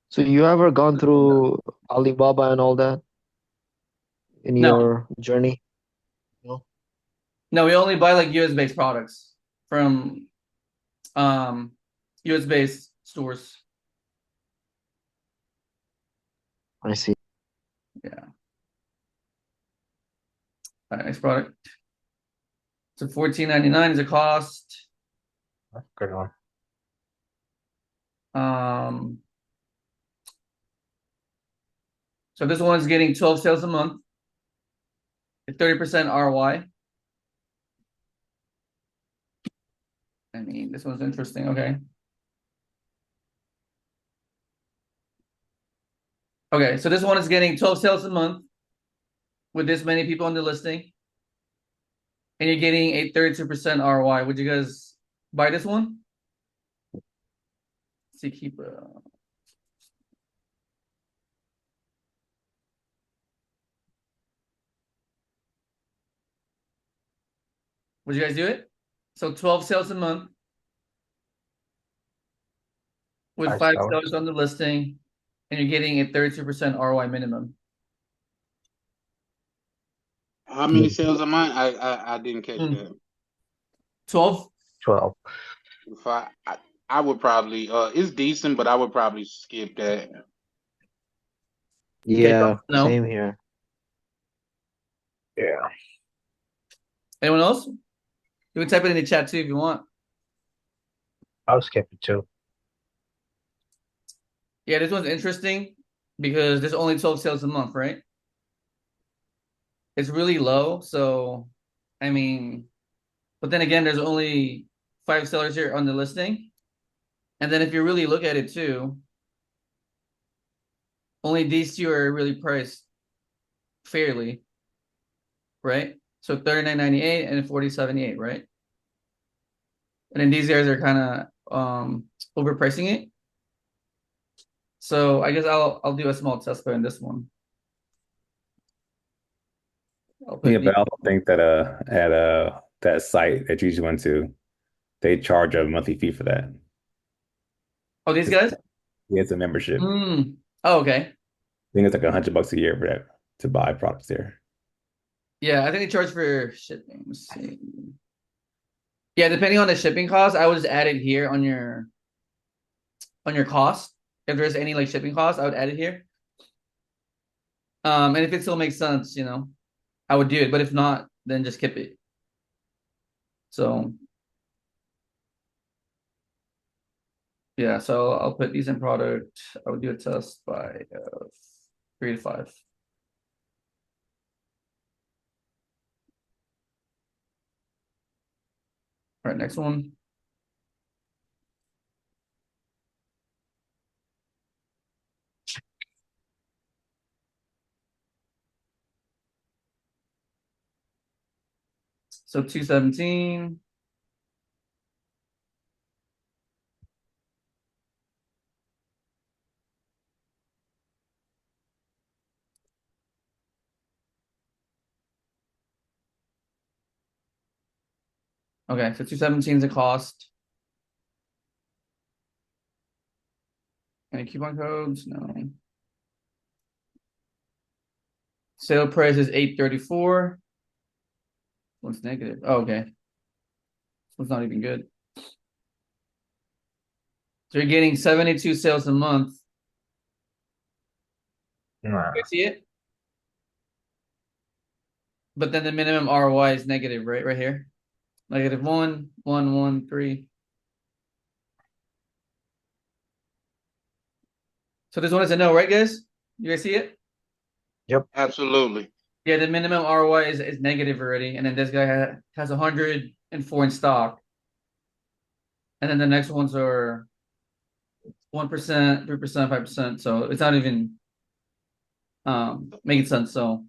So you ever gone through Alibaba and all that in No, your journey? No. no, we only buy like US based products from US based stores. I see. Yeah. All right, next product. So $14.99 is the cost. Good one. So this one is getting 12 sales a month, 30% ROI. I mean, this one's interesting. Okay. Okay, so this one is getting 12 sales a month with this many people on the listing, and you're getting a 32% ROI. Would you guys buy this one? Let's see, keep. Would you guys do it? So 12 sales a month with Five five sellers. sellers on the listing, and you're getting a 32% ROI minimum. How many sales a month? I didn't catch that. 12? 12. If I would probably it's decent, but I would probably skip that. Yeah, No. same here. Yeah. Anyone else? You can type it in the chat too if you want. I'll skip it too. Yeah, this one's interesting because there's only 12 sales a month, right? It's really low. So, I mean, but then again, there's only 5 sellers here on the listing. And then if you really look at it too, only these two are really priced fairly, right? So $39.98 and $40.78, right? And then these guys are kind of overpricing it. So I guess I'll do a small test bet in this one. Yeah, but I also think that at that site that you just went to, they charge a monthly fee for that. Oh, these guys? Yeah, it's a membership. Oh, okay. I think it's like $100 a year for that to buy products there. Yeah, I think they charge for shipping. Let's see. Yeah, depending on the shipping cost, I would just add it here on your cost. If there's any like shipping cost, I would add it here. And if it still makes sense, I would do it. But if not, then just skip it. So yeah, so I'll put these in product. I would do a test by 3 to 5. All right, next one. So 217. Okay, so 217 is the cost. Any coupon codes? No. Sale price is 834. What's negative? Oh, okay. This one's not even good. So you're getting 72 sales a month. Nah. You see it? But then the minimum ROI is negative, right? Right here. Negative 1, 1, 1, 3. So this one is a no, right, guys? You guys see it? Yep. Absolutely. Yeah, the minimum ROI is negative already. And then this guy has 104 in stock. And then the next ones are 1%, 3%, 5%. So it's not even making sense. So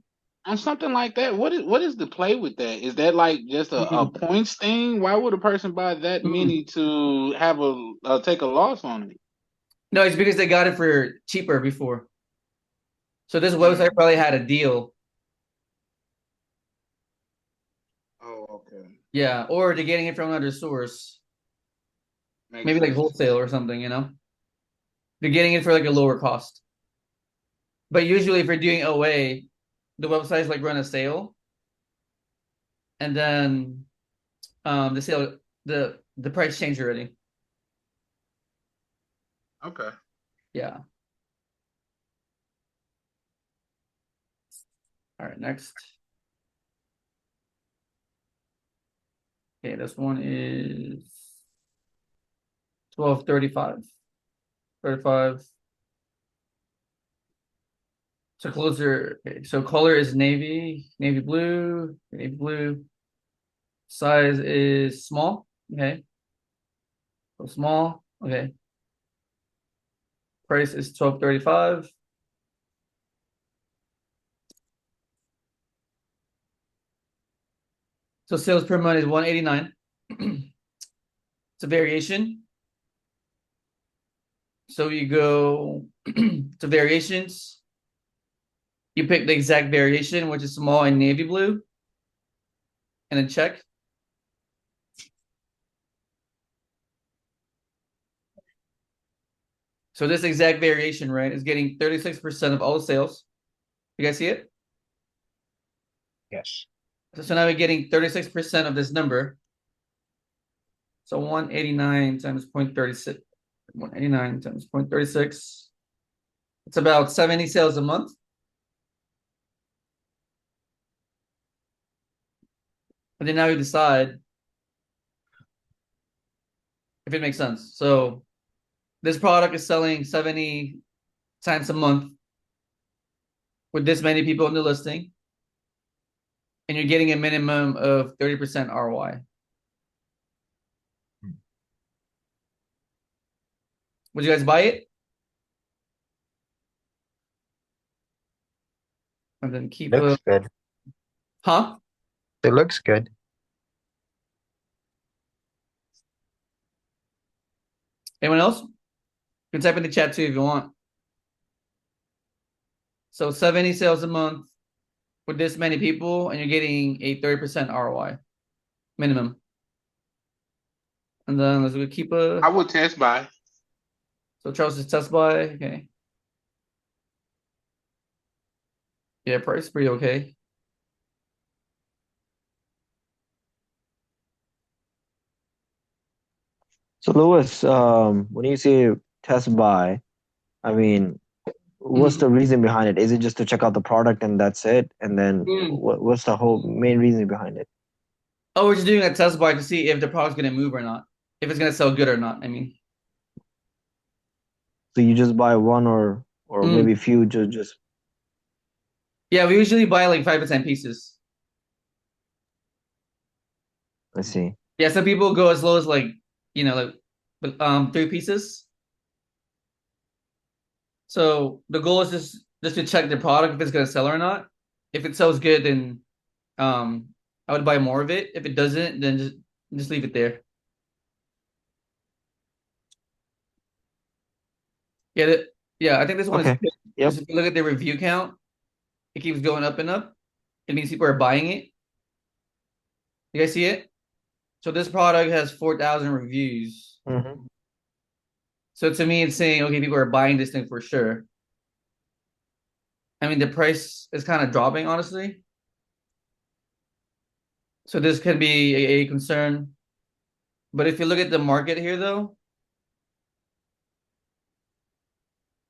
on something like that, what is the play with that? Is that like just a points thing? Why would a person buy that many to have take a loss on it? No, it's because they got it for cheaper before. So this website probably had a deal. Oh, okay. Yeah, or they're getting it from another source. Makes Maybe like sense. wholesale or something, you know? They're getting it for like a lower cost. But usually if you're doing OA, the websites like run a sale and then the sale the price changed already. Okay. Yeah. All right, next. Okay, this one is 1235. 35. So closer. Okay, so color is navy blue, navy blue. Size is small. Okay. So small. Okay. Price is 1235. So sales per month is 189. It's a variation. So you go to variations. You pick the exact variation, which is small and navy blue, and then check. So this exact variation, right, is getting 36% of all the sales. You guys see it? Yes. So now we're getting 36% of this number. So 189 times 0.36. 189 times 0.36. It's about 70 sales a month. And then now you decide if it makes sense. So this product is selling 70 times a month with this many people in the listing, and you're getting a minimum of 30% ROI. Would you guys buy it? And then keep Looks good. Huh? It looks good. Anyone else? You can type in the chat too if you want. So 70 sales a month with this many people, and you're getting a 30% ROI minimum. And then let's go keep I would test buy. So Charles is test buy. Okay. Yeah, price pretty okay. So Lewis, when you say test buy, I mean, what's the reason behind it? Is it just to check out the product and that's it? And then what's the whole main reason behind it? Oh, we're just doing a test buy to see if the product's gonna move or not. If it's gonna sell good or not, I mean. So you just buy one or maybe a few just Yeah, we usually buy like 5 to 10 pieces. I see. Yeah, some people go as low as like, like 3 pieces. So the goal is just to check the product if it's gonna sell or not. If it sells good, then I would buy more of it. If it doesn't, then just leave it there. Yeah, yeah, I think this one is Okay. good. Yep. Just if you look at the review count, it keeps going up and up. It means people are buying it. You guys see it? So this product has 4,000 reviews. Mm-hmm. So to me, it's saying, okay, people are buying this thing for sure. I mean, the price is kind of dropping, honestly. So this could be a concern. But if you look at the market here, though,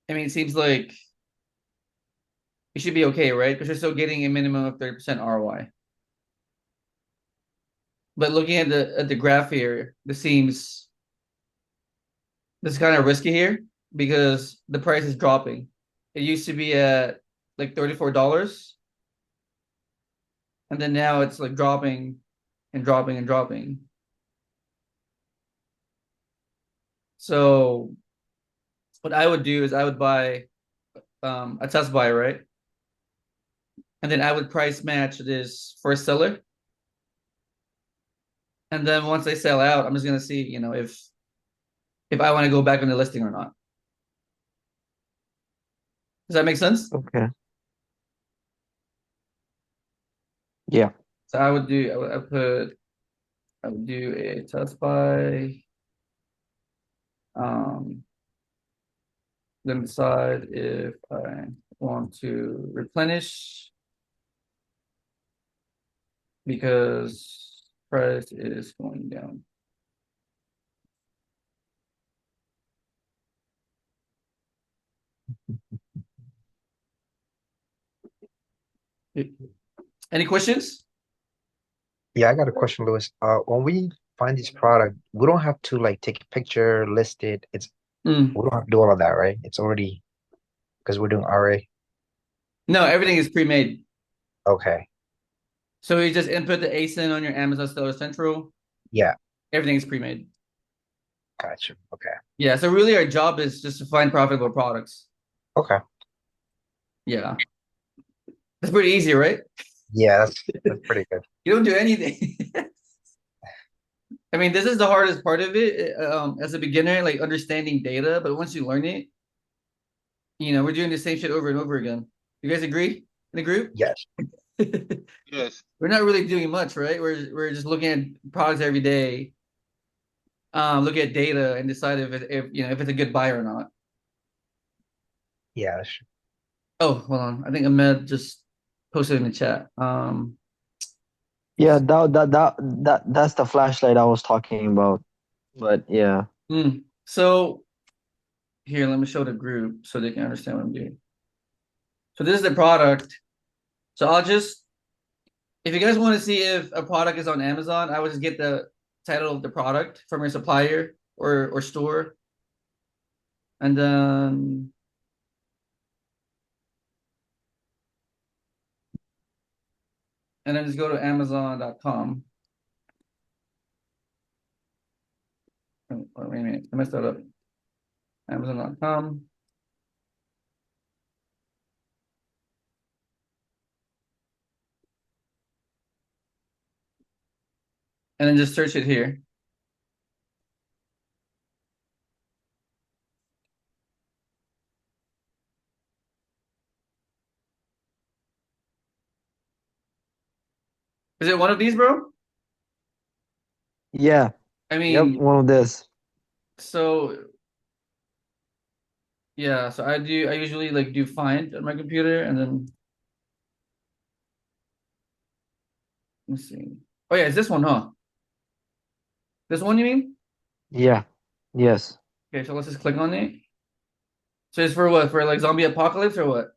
I mean, it seems like it should be okay, right? Because you're still getting a minimum of 30% ROI. But looking at the graph here, this is kind of risky here because the price is dropping. It used to be at like $34, and then now it's like dropping and dropping and dropping. So what I would do is I would buy a test buy, right? and then I would price match this for a seller. And then once they sell out, I'm just gonna see, if I want to go back on the listing or not. Does that make sense? Okay. Yeah. So I would do a test buy. Then decide if I want to replenish because price is going down. Any questions? Yeah, I got a question, Louis. When we find this product, we don't have to like take a picture, list it. We don't have to do all of that, right? It's already because we're doing RA. No, everything is pre-made. Okay. So you just input the ASIN on your Amazon Seller Central. Yeah. Everything is pre-made. Gotcha. Okay. Yeah. So really, our job is just to find profitable products. Okay. Yeah. That's pretty easy, right? Yeah, that's pretty good. You don't do anything. I mean, this is the hardest part of it as a beginner, like understanding data. But once you learn it, we're doing the same shit over and over again. You guys agree in the group? Yes. Yes. We're not really doing much, right? We're just looking at products every day, look at data and decide if it's a good buy or not. Yeah. That's true. Oh, hold on. I think Ahmed just posted in the chat. Yeah, that's the flashlight I was talking about. But yeah. So here, let me show the group so they can understand what I'm doing. So this is the product. So if you guys want to see if a product is on Amazon, I would just get the title of the product from your supplier or store. And then just go to Amazon.com. Oh, wait a minute, I messed that up. Amazon.com. And then just search it here. Is it one of these, bro? Yeah. I Yep, mean, one of this. so yeah, so I usually like do find on my computer and then let's see. Oh yeah, it's this one, huh? This one you mean? Yeah. Yes. Okay, so let's just click on it. So it's for what? For like zombie apocalypse or what?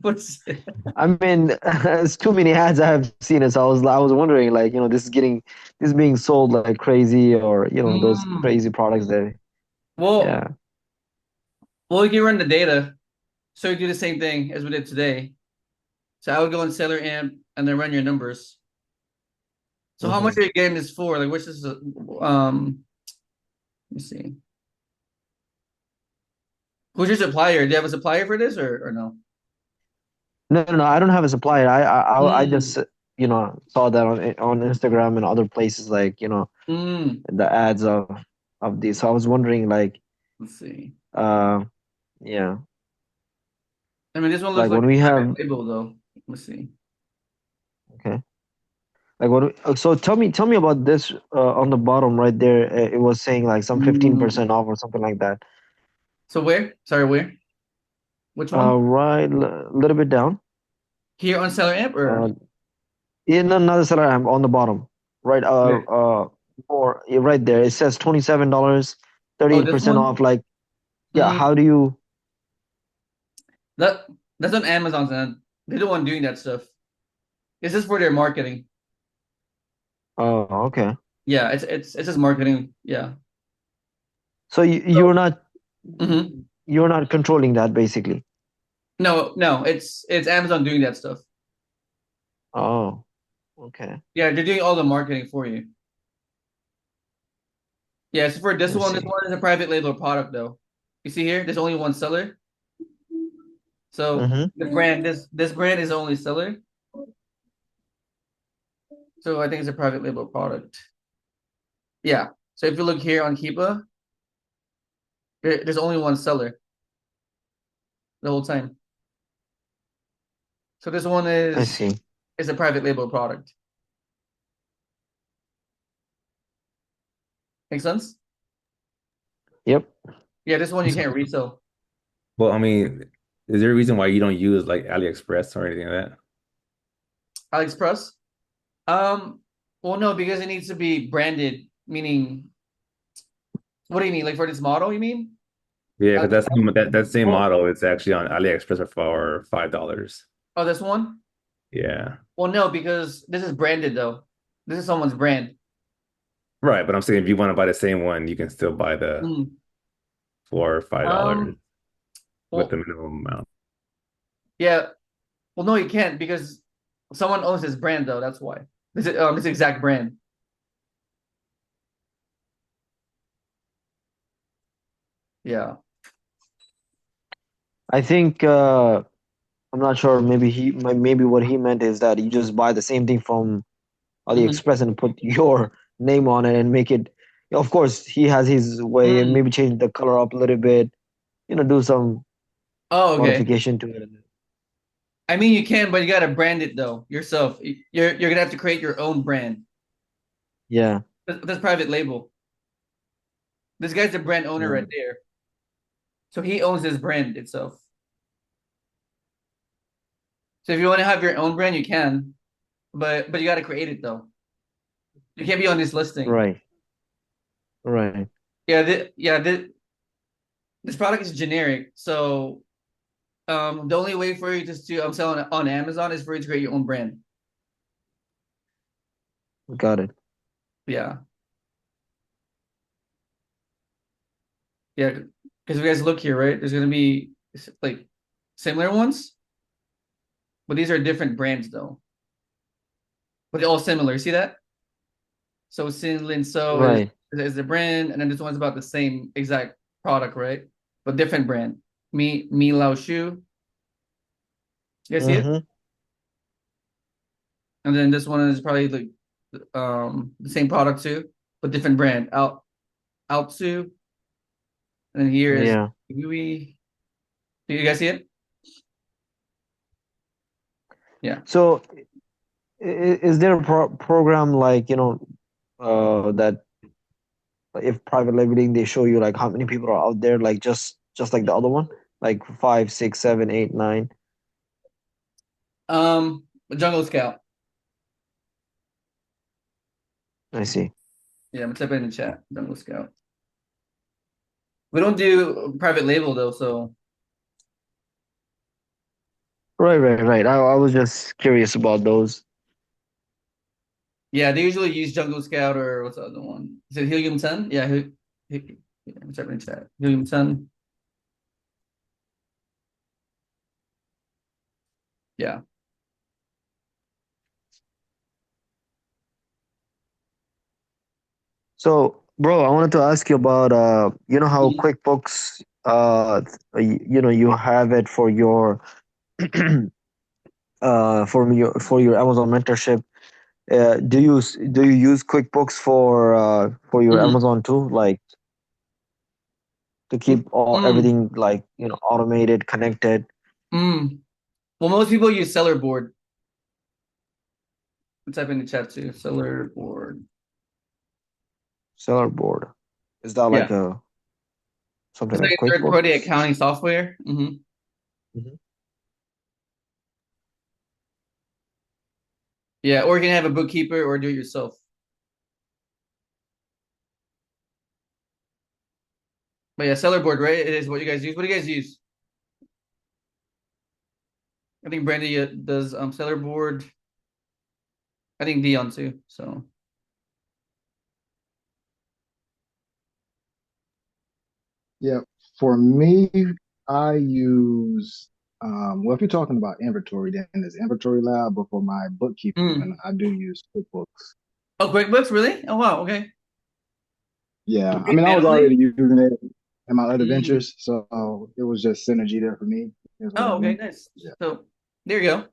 What's it? I mean, it's too many ads I have seen it. So I was wondering, like, this is being sold like crazy, or those crazy products that. Well, Yeah. you can run the data. So you do the same thing as we did today. So I would go in Seller Amp and then run your numbers. So how much are you getting this for? Like, which is let me see. Who's your supplier? Do you have a supplier for this or no? No, I don't have a supplier. I just saw that on Instagram and other places, like the ads of these. So I was wondering, like, Let's see. Yeah, I mean, this one looks like like when we a have. private label though. Let's see. Okay. Like so tell me about this on the bottom right there. It was saying like some 15% off or something like that. So where? Sorry, where? Which one? Right, a little bit down. Here on Seller Amp or In another seller, I'm on the bottom. Right, where? or right there. It says $27, Oh, this 38% one? off. Like, yeah, Mm, how do you? that's on Amazon's end. They're the one doing that stuff. This is for their marketing. Oh, okay. Yeah, it's just marketing. Yeah. So So, you're not controlling that basically. no, it's Amazon doing that stuff. Oh, okay. Yeah, they're doing all the marketing for you. Yeah, so for Let me this see. one is a private label product though. You see here, there's only one seller. So the brand, this brand is only seller. So I think it's a private label product. Yeah. So if you look here on Keepa, there's only one seller the whole time. So this one I see. is a private label product. Make sense? Yep. Yeah, this one you can't resell. Well, I mean, is there a reason why you don't use like AliExpress or anything like that? AliExpress? Well, no, because it needs to be branded, meaning, what do you mean? Like for this model, you mean? Yeah, because that same Well, model is actually on AliExpress for $5. oh, this one? Yeah. Well, no, because this is branded though. This is someone's brand. Right, but I'm saying if you want to buy the same one, you can still buy the Mm. for $5 with the Well, minimum amount. yeah. Well, no, you can't because someone owns this brand though. That's why. This exact brand. Yeah. I think I'm not sure. Maybe what he meant is that you just buy the same thing from Mhm. AliExpress and put your name on it and make it. Of course, he has his way and Mm. maybe change the color up a little bit. Do some Oh, okay. modification to it. I mean, you can, but you gotta brand it though yourself. You're gonna have to create your own brand. Yeah. That's private label. This guy's the brand owner right Mm. there. So he owns his brand itself. So if you want to have your own brand, you can, but you got to create it though. You can't be on this listing. Right. Right. Yeah, this product is generic. So the only way for you just to selling it on Amazon is for you to create your own brand. Got it. Yeah, yeah. Because if you guys look here, right? There's gonna be like similar ones, but these are different brands though. But they're all similar. See that? So Sinlin So Right. is the brand, and then this one's about the same exact product, right? But different brand. Me Lao Shu. You guys see it? Mm-hmm. And then this one is probably like the same product too, but different brand. Altsu. And then here is Yeah. Yui. Do you guys see it? Yeah. So, is there a program like that if private labeling they show you like how many people are out there, like just like the other one, like 5, 6, 7, 8, 9. Jungle Scout. I see. Yeah, I'm gonna type it in the chat. Jungle Scout. We don't do private label though, so Right. I was just curious about those. yeah, they usually use Jungle Scout or what's the other one? Is it Helium 10? Yeah, yeah, I'm typing in chat. Helium 10. Yeah. So, bro, I wanted to ask you about how Mhm. QuickBooks you have it for your for your Amazon mentorship. Do you use QuickBooks for your Mhm. Amazon too, like to keep all Mm. everything like automated, connected? Mm. Well, most people use Seller Board. Type in the chat too. Seller Board. Seller board. Is that Yeah. like a something It's like like a third-party QuickBooks? accounting software. Mhm. Yeah, or you can have a bookkeeper or do it yourself. But yeah, Seller Board, right? It is what you guys use. What do you guys use? I think Brandy does Seller Board. I think Dion too. So Yeah, for me, I use well, if you're talking about inventory, then there's Inventory Lab, but for my bookkeeping, mm. I do use QuickBooks. Oh, QuickBooks, really? Oh wow, okay. Yeah, You I do it mean, I was manually? already using it in my other Mm. ventures, so it was just synergy there for me. is what I Oh, okay, mean. nice. Yeah. So there you go.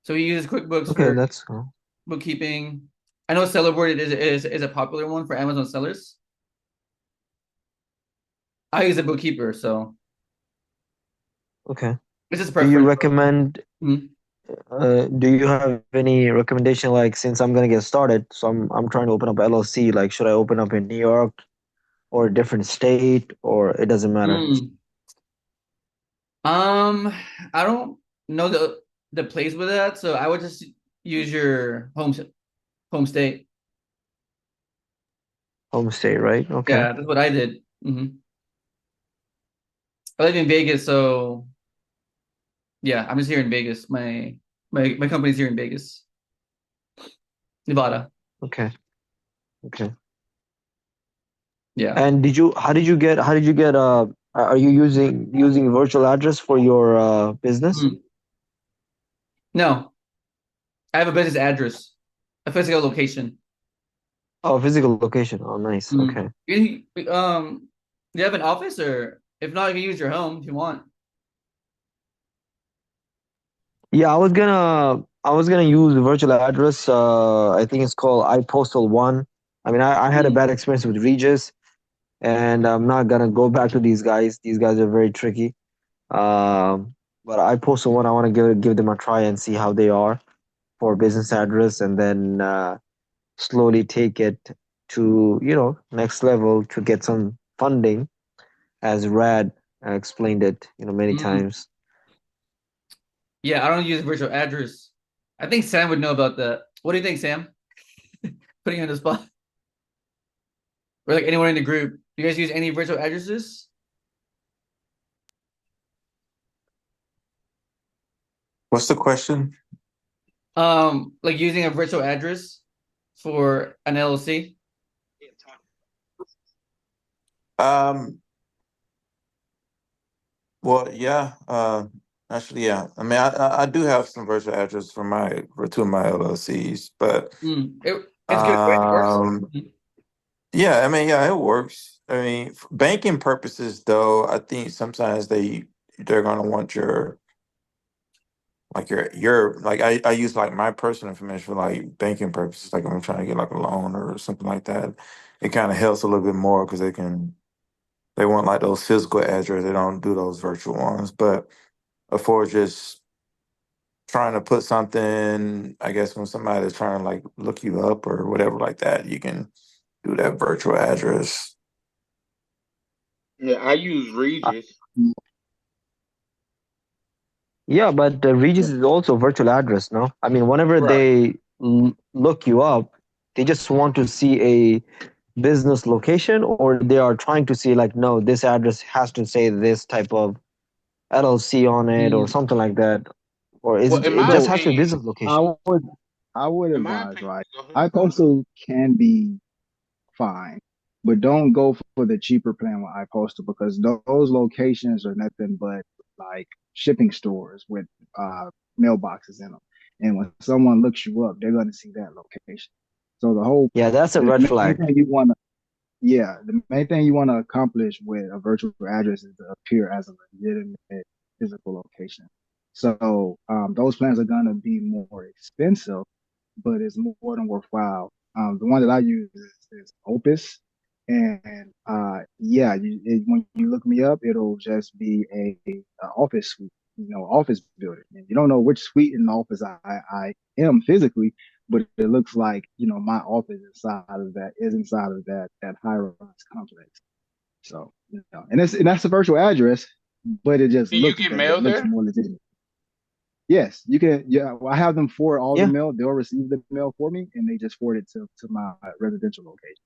So we use QuickBooks Okay, for that's cool. bookkeeping. I know Sellerboard is a popular one for Amazon sellers. I use a bookkeeper, so Okay. it's just Do you preference. recommend? Mhm. Do you have any recommendation? Like, since I'm gonna get started, so I'm trying to open up LLC. Like, should I open up in New York or a different state, or it doesn't matter? I don't know the place with that, so I would just use your home state. Home state, right? Okay. Yeah, that's what I did. I live in Vegas, so yeah, I'm just here in Vegas. My company's here in Vegas, Nevada. Okay. Okay. Yeah. And how did you get, are you using virtual address for your business? No, I have a business address, a physical location. Oh, physical location. Oh, nice. Okay. Do you have an office, or if not, you can use your home if you want. Yeah, I was gonna use the virtual address. I think it's called iPostal One. I mean, I had a bad experience with Regis, and I'm not gonna go back to these guys. These guys are very tricky. But iPostal One, I want to give them a try and see how they are for business address, and then slowly take it to next level to get some funding, as Rad explained it many times. Yeah, I don't use virtual address. I think Sam would know about that. What do you think, Sam? Putting you on the spot, or like anyone in the group. Do you guys use any virtual addresses? What's the question? Like using a virtual address for an LLC. Um, well, yeah, actually, yeah. I mean, I do have some virtual address for two of my LLCs, but It's good, right? It works. yeah, I mean, yeah, it works. I mean, for banking purposes, though, I think sometimes they're gonna want your like I use like my personal information for like banking purposes, like if I'm trying to get like a loan or something like that. It kind of helps a little bit more because they want like those physical address. They don't do those virtual ones. But for just trying to put something, I guess when somebody's trying to like look you up or whatever like that, you can do that virtual address. Yeah, I use Regis. Yeah, but Regis is also virtual address, no? I mean, whenever Right. they look you up, they just want to see a business location, or they are trying to see like, no, this address has to say this type of LLC on it or something like that, or Well, in it my just So has to be opinion, business location. I would in my advise, opinion, right? go ahead. iPostal can be fine, but don't go for the cheaper plan with iPostal because those locations are nothing but like shipping stores with mailboxes in them. And when someone looks you up, they're going to see that location. So Yeah, that's a the red main flag. thing you want to yeah, the main thing you want to accomplish with a virtual address is to appear as a legitimate physical location. So those plans are gonna be more expensive, but it's more than worthwhile. The one that I use is Opus, and yeah, when you look me up, it'll just be a office suite, office building, and you don't know which suite in the office I am physically, but it looks like my office is inside of that high rise complex. So and that's a virtual address, but it just Can you looks get better. It mail looks there? more legitimate. Yes, you can. Yeah, well, I have them forward all the Yeah. mail. They'll receive the mail for me, and they just forward it to my residential location.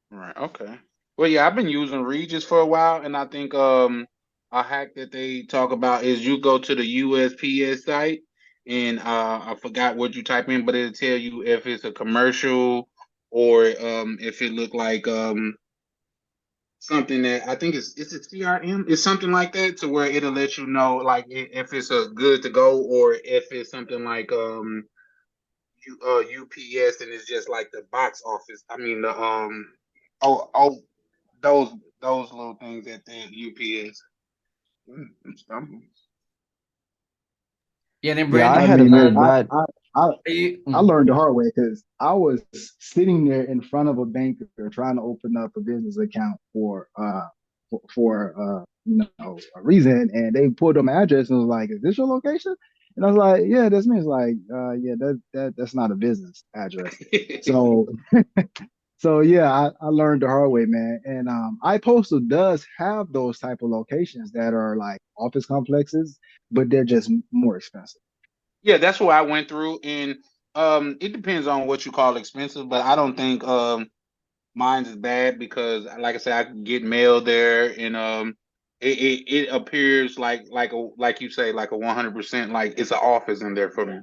Right. Okay. Well, yeah, I've been using Regis for a while, and I think a hack that they talk about is you go to the USPS site, and I forgot what you type in, but it'll tell you if it's a commercial or if it look like something that I think it's a CRM. It's something like that to where it'll let you know like if it's a good to go or if it's something like UPS and it's just like the box office. I mean the oh those those little things at the UPS. Yeah, and then Yeah, I I Brandy, had a mean, very man, bad. I you, I learned the hard way because I was sitting there in front of a banker trying to open up a business account for a reason, and they pulled up my address and was like, "Is this your location?" And I was like, "Yeah, that's me." It's like, "Yeah, that's not a business address." So so yeah, I learned the hard way, man. And iPostal does have those type of locations that are like office complexes, but they're just more expensive. Yeah, that's what I went through, and it depends on what you call expensive, but I don't think mine's is bad because, like I said, I can get mail there, and it appears like you say, like a 100%, like it's an office in there for me.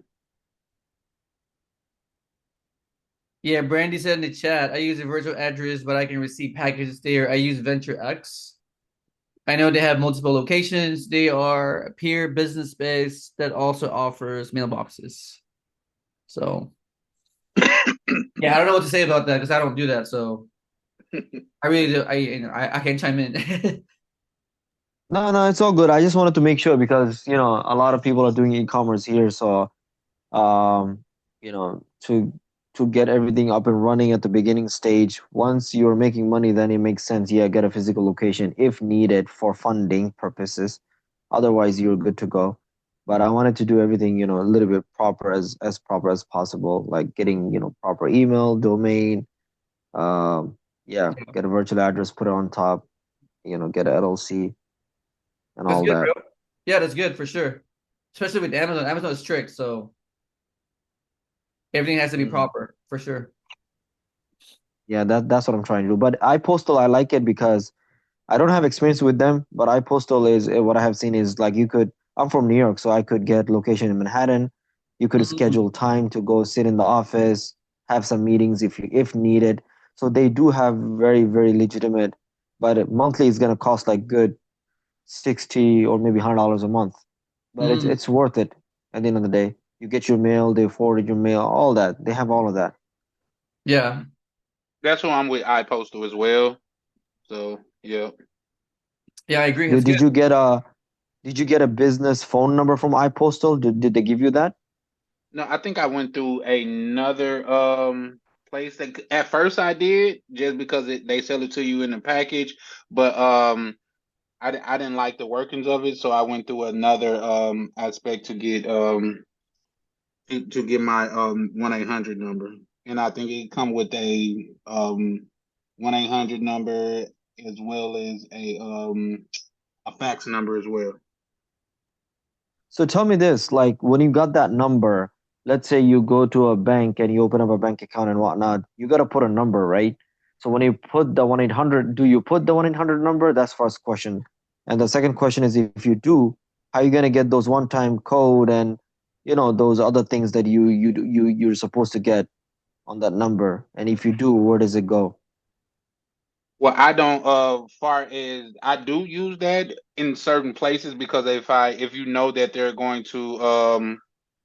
yeah, Brandy said in the chat, I use a virtual address, but I can receive packages there. I use Venture X. I know they have multiple locations. They are a peer business space that also offers mailboxes. So yeah, I don't know what to say about that because I don't do that. So I really do. I can't chime in. No, no, it's all good. I just wanted to make sure because, a lot of people are doing e-commerce here. So, um, to get everything up and running at the beginning stage, once you're making money, then it makes sense. Yeah, get a physical location if needed for funding purposes. Otherwise, you're good to go. But I wanted to do everything, a little bit proper as proper as possible, like getting, proper email, domain, yeah, get a virtual address, put it on top, get a LLC and That's all good, that. bro. Yeah, that's good for sure. Especially with Amazon. Amazon is strict, so everything has to be Mm. proper for sure. Yeah, that's what I'm trying to do. But iPostal, I like it because I don't have experience with them, but iPostal is what I have seen is like you could. I'm from New York, so I could get location in Manhattan. You could Mm. schedule time to go sit in the office, have some meetings if needed. So they do have very very legitimate, but monthly is gonna cost like good 60 or maybe $100 a month. But it's Mm. it's worth it at the end of the day. You get your mail, they forward your mail, all that. They have all of that. Yeah. That's who I'm with iPostal as well. So yeah. Yeah, I agree. It's Did, good. did you get a did you get a business phone number from iPostal? Did they give you that? No, I think I went through another place that at first I did just because they sell it to you in the package, but I didn't like the workings of it, so I went through another aspect to get my 1-800 number, and I think it come with a 1-800 number as well as a fax number as well. So tell me this, like when you got that number, let's say you go to a bank and you open up a bank account and whatnot, you got to put a number, right? So when you put the 1-800, do you put the 1-800 number? That's first question. And the second question is if you do, how are you gonna get those one-time code and those other things that you're supposed to get on that number? And if you do, where does it go? Well, I don't far as I do use that in certain places because if you know that they're going to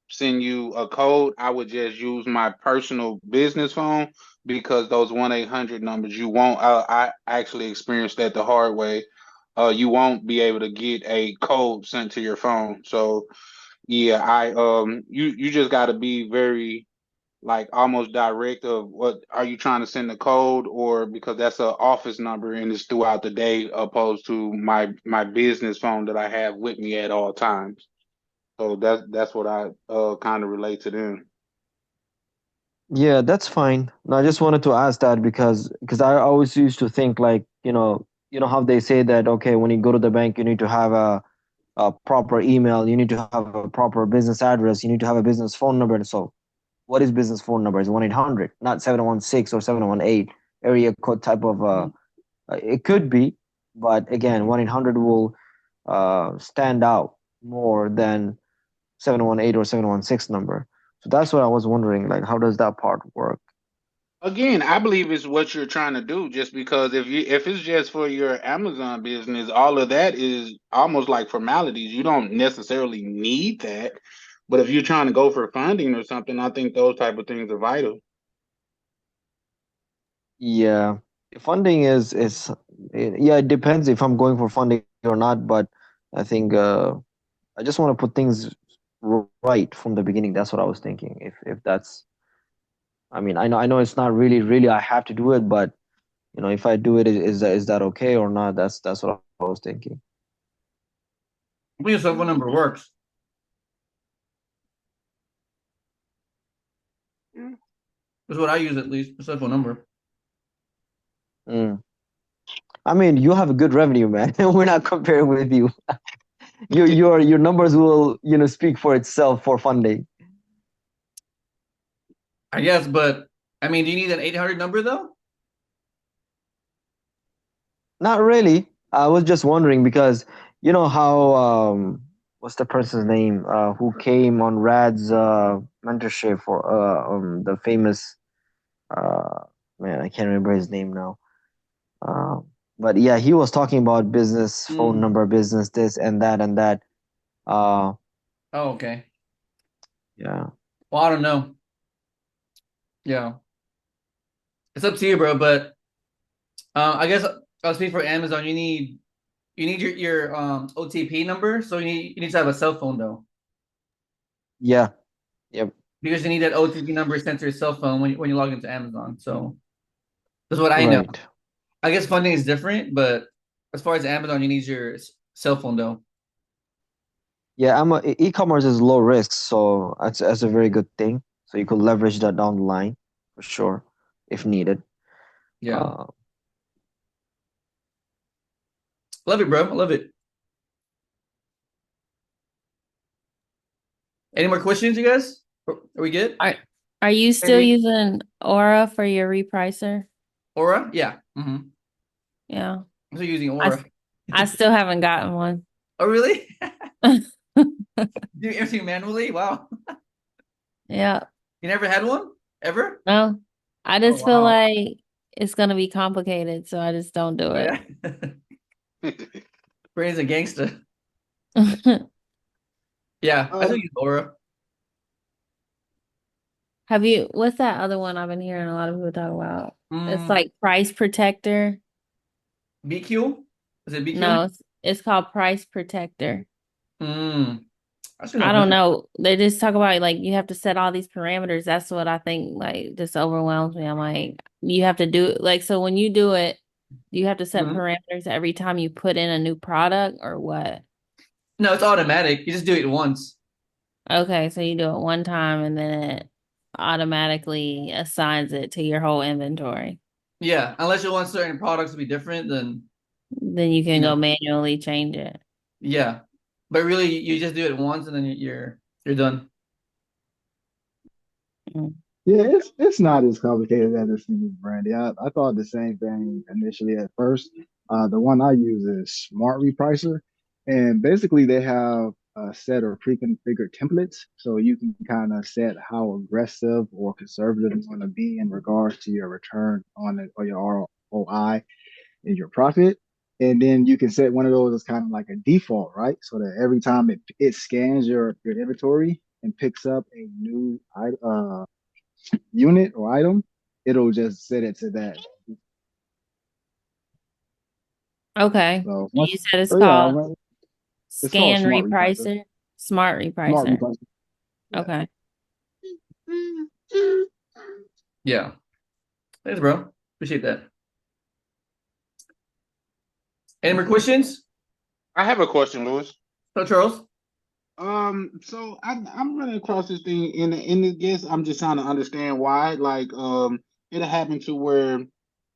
send you a code, I would just use my personal business phone because those 1-800 numbers you won't I actually experienced that the hard way. You won't be able to get a code sent to your phone. So yeah, I you just got to be very like almost direct of what are you trying to send the code, or because that's an office number and it's throughout the day opposed to my business phone that I have with me at all times. So that's what I kind of relate to them. Yeah, that's fine. No, I just wanted to ask that because I always used to think like, how they say that okay, when you go to the bank, you need to have a proper email, you need to have a proper business address, you need to have a business phone number. And so, what is business phone number? Is 1-800, not 716 or 718 area code type of it could be, but again, 1-800 will stand out more than 718 or 716 number. So that's what I was wondering, like, how does that part work? Again, I believe it's what you're trying to do. Just because if it's just for your Amazon business, all of that is almost like formalities. You don't necessarily need that, but if you're trying to go for funding or something, I think those type of things are vital. Yeah, funding is yeah, it depends if I'm going for funding or not, but I think I just want to put things right from the beginning. That's what I was thinking. If that's, I mean, I know it's not really I have to do it, but if I do it, is that okay or not? That's what I was thinking. I think your cell phone number works. That's what I use, at least, the cell phone number. I mean, you have a good revenue, man. We're not comparing with you. Your numbers will speak for itself for funding. I guess, but I mean, do you need an 800 number though? Not really. I was just wondering because you know how what's the person's name who came on Rad's mentorship for the famous uh man, I can't remember his name now. But yeah, he was talking about business phone number, business this and that and that. Uh Oh, okay. yeah. Well, I don't know. Yeah, it's up to you, bro. But I guess I'll speak for Amazon. You need your OTP number, so you need to have a cell phone though, Yeah. Yep. because you need that OTP number sent to your cell phone when you log into Amazon. So that's what I know. Right. I guess funding is different, but as far as Amazon, you need your cell phone though. Yeah, e-commerce is low risk, so that's a very good thing. So you could leverage that down the line for sure if needed. Yeah, love it, bro. I love it. Any more questions, you guys? Are we good? Are you still using Aura for your repricer? Aura? Yeah. Mm-hmm. Yeah. I'm still using Aura. I still haven't gotten one. Oh, really? Do everything manually? Wow. Yeah. You never had one? Ever? No. I just feel wow. like it's gonna be complicated, so I just don't do it. Yeah. Brain's a gangster. Yeah, I still use Aura. What's that other one I've been hearing a lot of people talk about? It's like Price Protector. BQ? Is it BQ? No, it's called Price Protector. I don't know. They just talk about like you have to set all these parameters. That's what I think like just overwhelms me. I'm like, you have to do it like so when you do it, you have to set parameters every time you put in a new product or what? No, it's automatic. You just do it once. Okay, so you do it one time and then it automatically assigns it to your whole inventory. Yeah, unless you want certain products to be different, then you can go manually change it. Yeah, but really, you just do it once and then you're done. Yeah, it's not as complicated as it seems, Brandy. I thought the same thing initially at first. The one I use is Smart Repricer, and basically they have a set of pre-configured templates, so you can kind of set how aggressive or conservative you want to be in regards to your return on it or your ROI and your profit. And then you can set one of those as kind of like a default, right? So that every time it scans your inventory and picks up a new unit or item, it'll just set it to that. Okay. So You said it's called Scan Smart Repricer? Smart Repricer. Smart Repricer. Yeah. Okay. Yeah. Thanks, bro. Appreciate that. Any more questions? I have a question, Louis. So, Charles. So I'm running across this thing in the guess. I'm just trying to understand why. Like, it happened to where,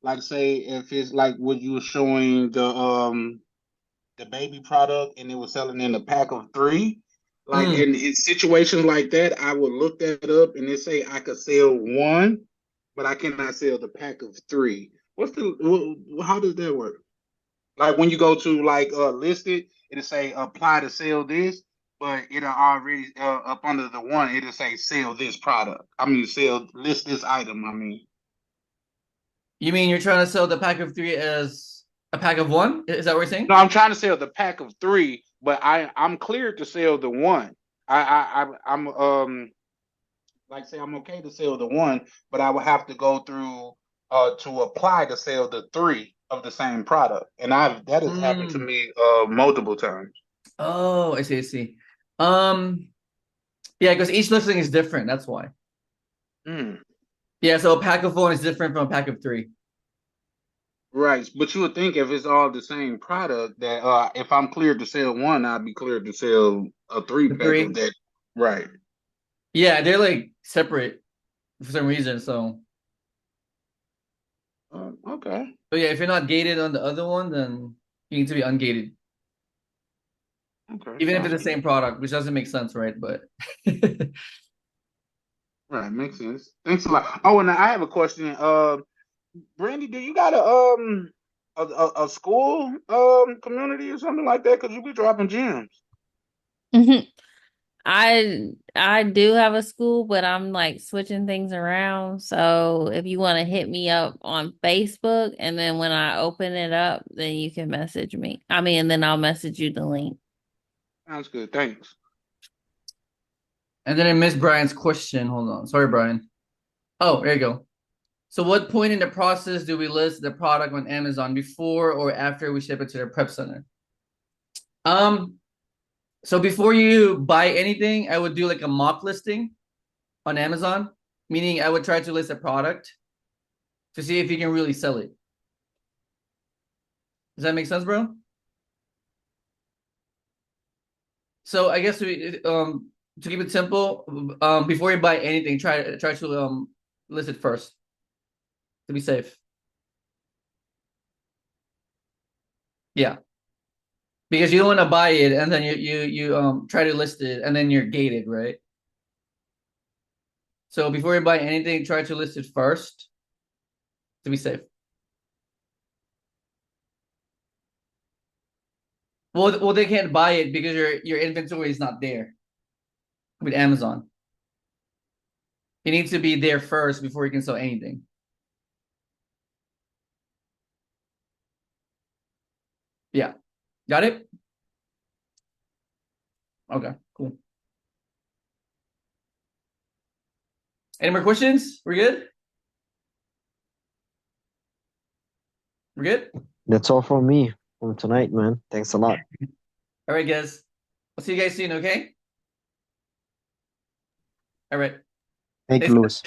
like, say if it's like what you were showing the baby product and it was selling in a pack of three. Like in situations like that, I would look that up and it say I could sell one, but I cannot sell the pack of three. How does that work? Like when you go to like list it, it'll say apply to sell this, but it'll already up under the one, it'll say sell this product. I mean list this item, I mean. You mean you're trying to sell the pack of three as a pack of one? Is that what you're saying? No, I'm trying to sell the pack of three, but I'm cleared to sell the one. I'm like say I'm okay to sell the one, but I would have to go through to apply to sell the three of the same product, and that has happened to me multiple times. Oh, I see, I see. Yeah, because each listing is different. That's why. Mm. Yeah, so a pack of 4 is different from a pack of 3. Right, but you would think if it's all the same product that if I'm cleared to sell one, I'd be cleared to sell a three The pack of 3. that. Right. Yeah, they're like separate for some reason. So, Okay. but yeah, if you're not gated on the other one, then you need to be ungated, Okay. even if it's Sounds the good. same product, which doesn't make sense, right? But Right, makes sense. Thanks a lot. Oh, and I have a question. Brandy, do you got a school community or something like that? Because you be dropping gems. I do have a school, but I'm like switching things around. So if you want to hit me up on Facebook, and then when I open it up, then you can message me. I mean, and then I'll message you the link. Sounds good. Thanks. and then I missed Brian's question. Hold on, sorry, Brian. Oh, there you go. So, what point in the process do we list the product on Amazon before or after we ship it to the prep center? Um, so before you buy anything, I would do like a mock listing on Amazon, meaning I would try to list a product to see if you can really sell it. Does that make sense, bro? So I guess to keep it simple, before you buy anything, try to list it first to be safe. Yeah, because you don't want to buy it and then you try to list it and then you're gated, right? So before you buy anything, try to list it first to be safe. Well, they can't buy it because your inventory is not there with Amazon. It needs to be there first before you can sell anything. Yeah, got it? Okay, cool. Any more questions? We're good? We're good? That's all from me from tonight, man. Thanks a lot. All right, guys. I'll see you guys soon, okay? All right. Thank Stay you, Lewis.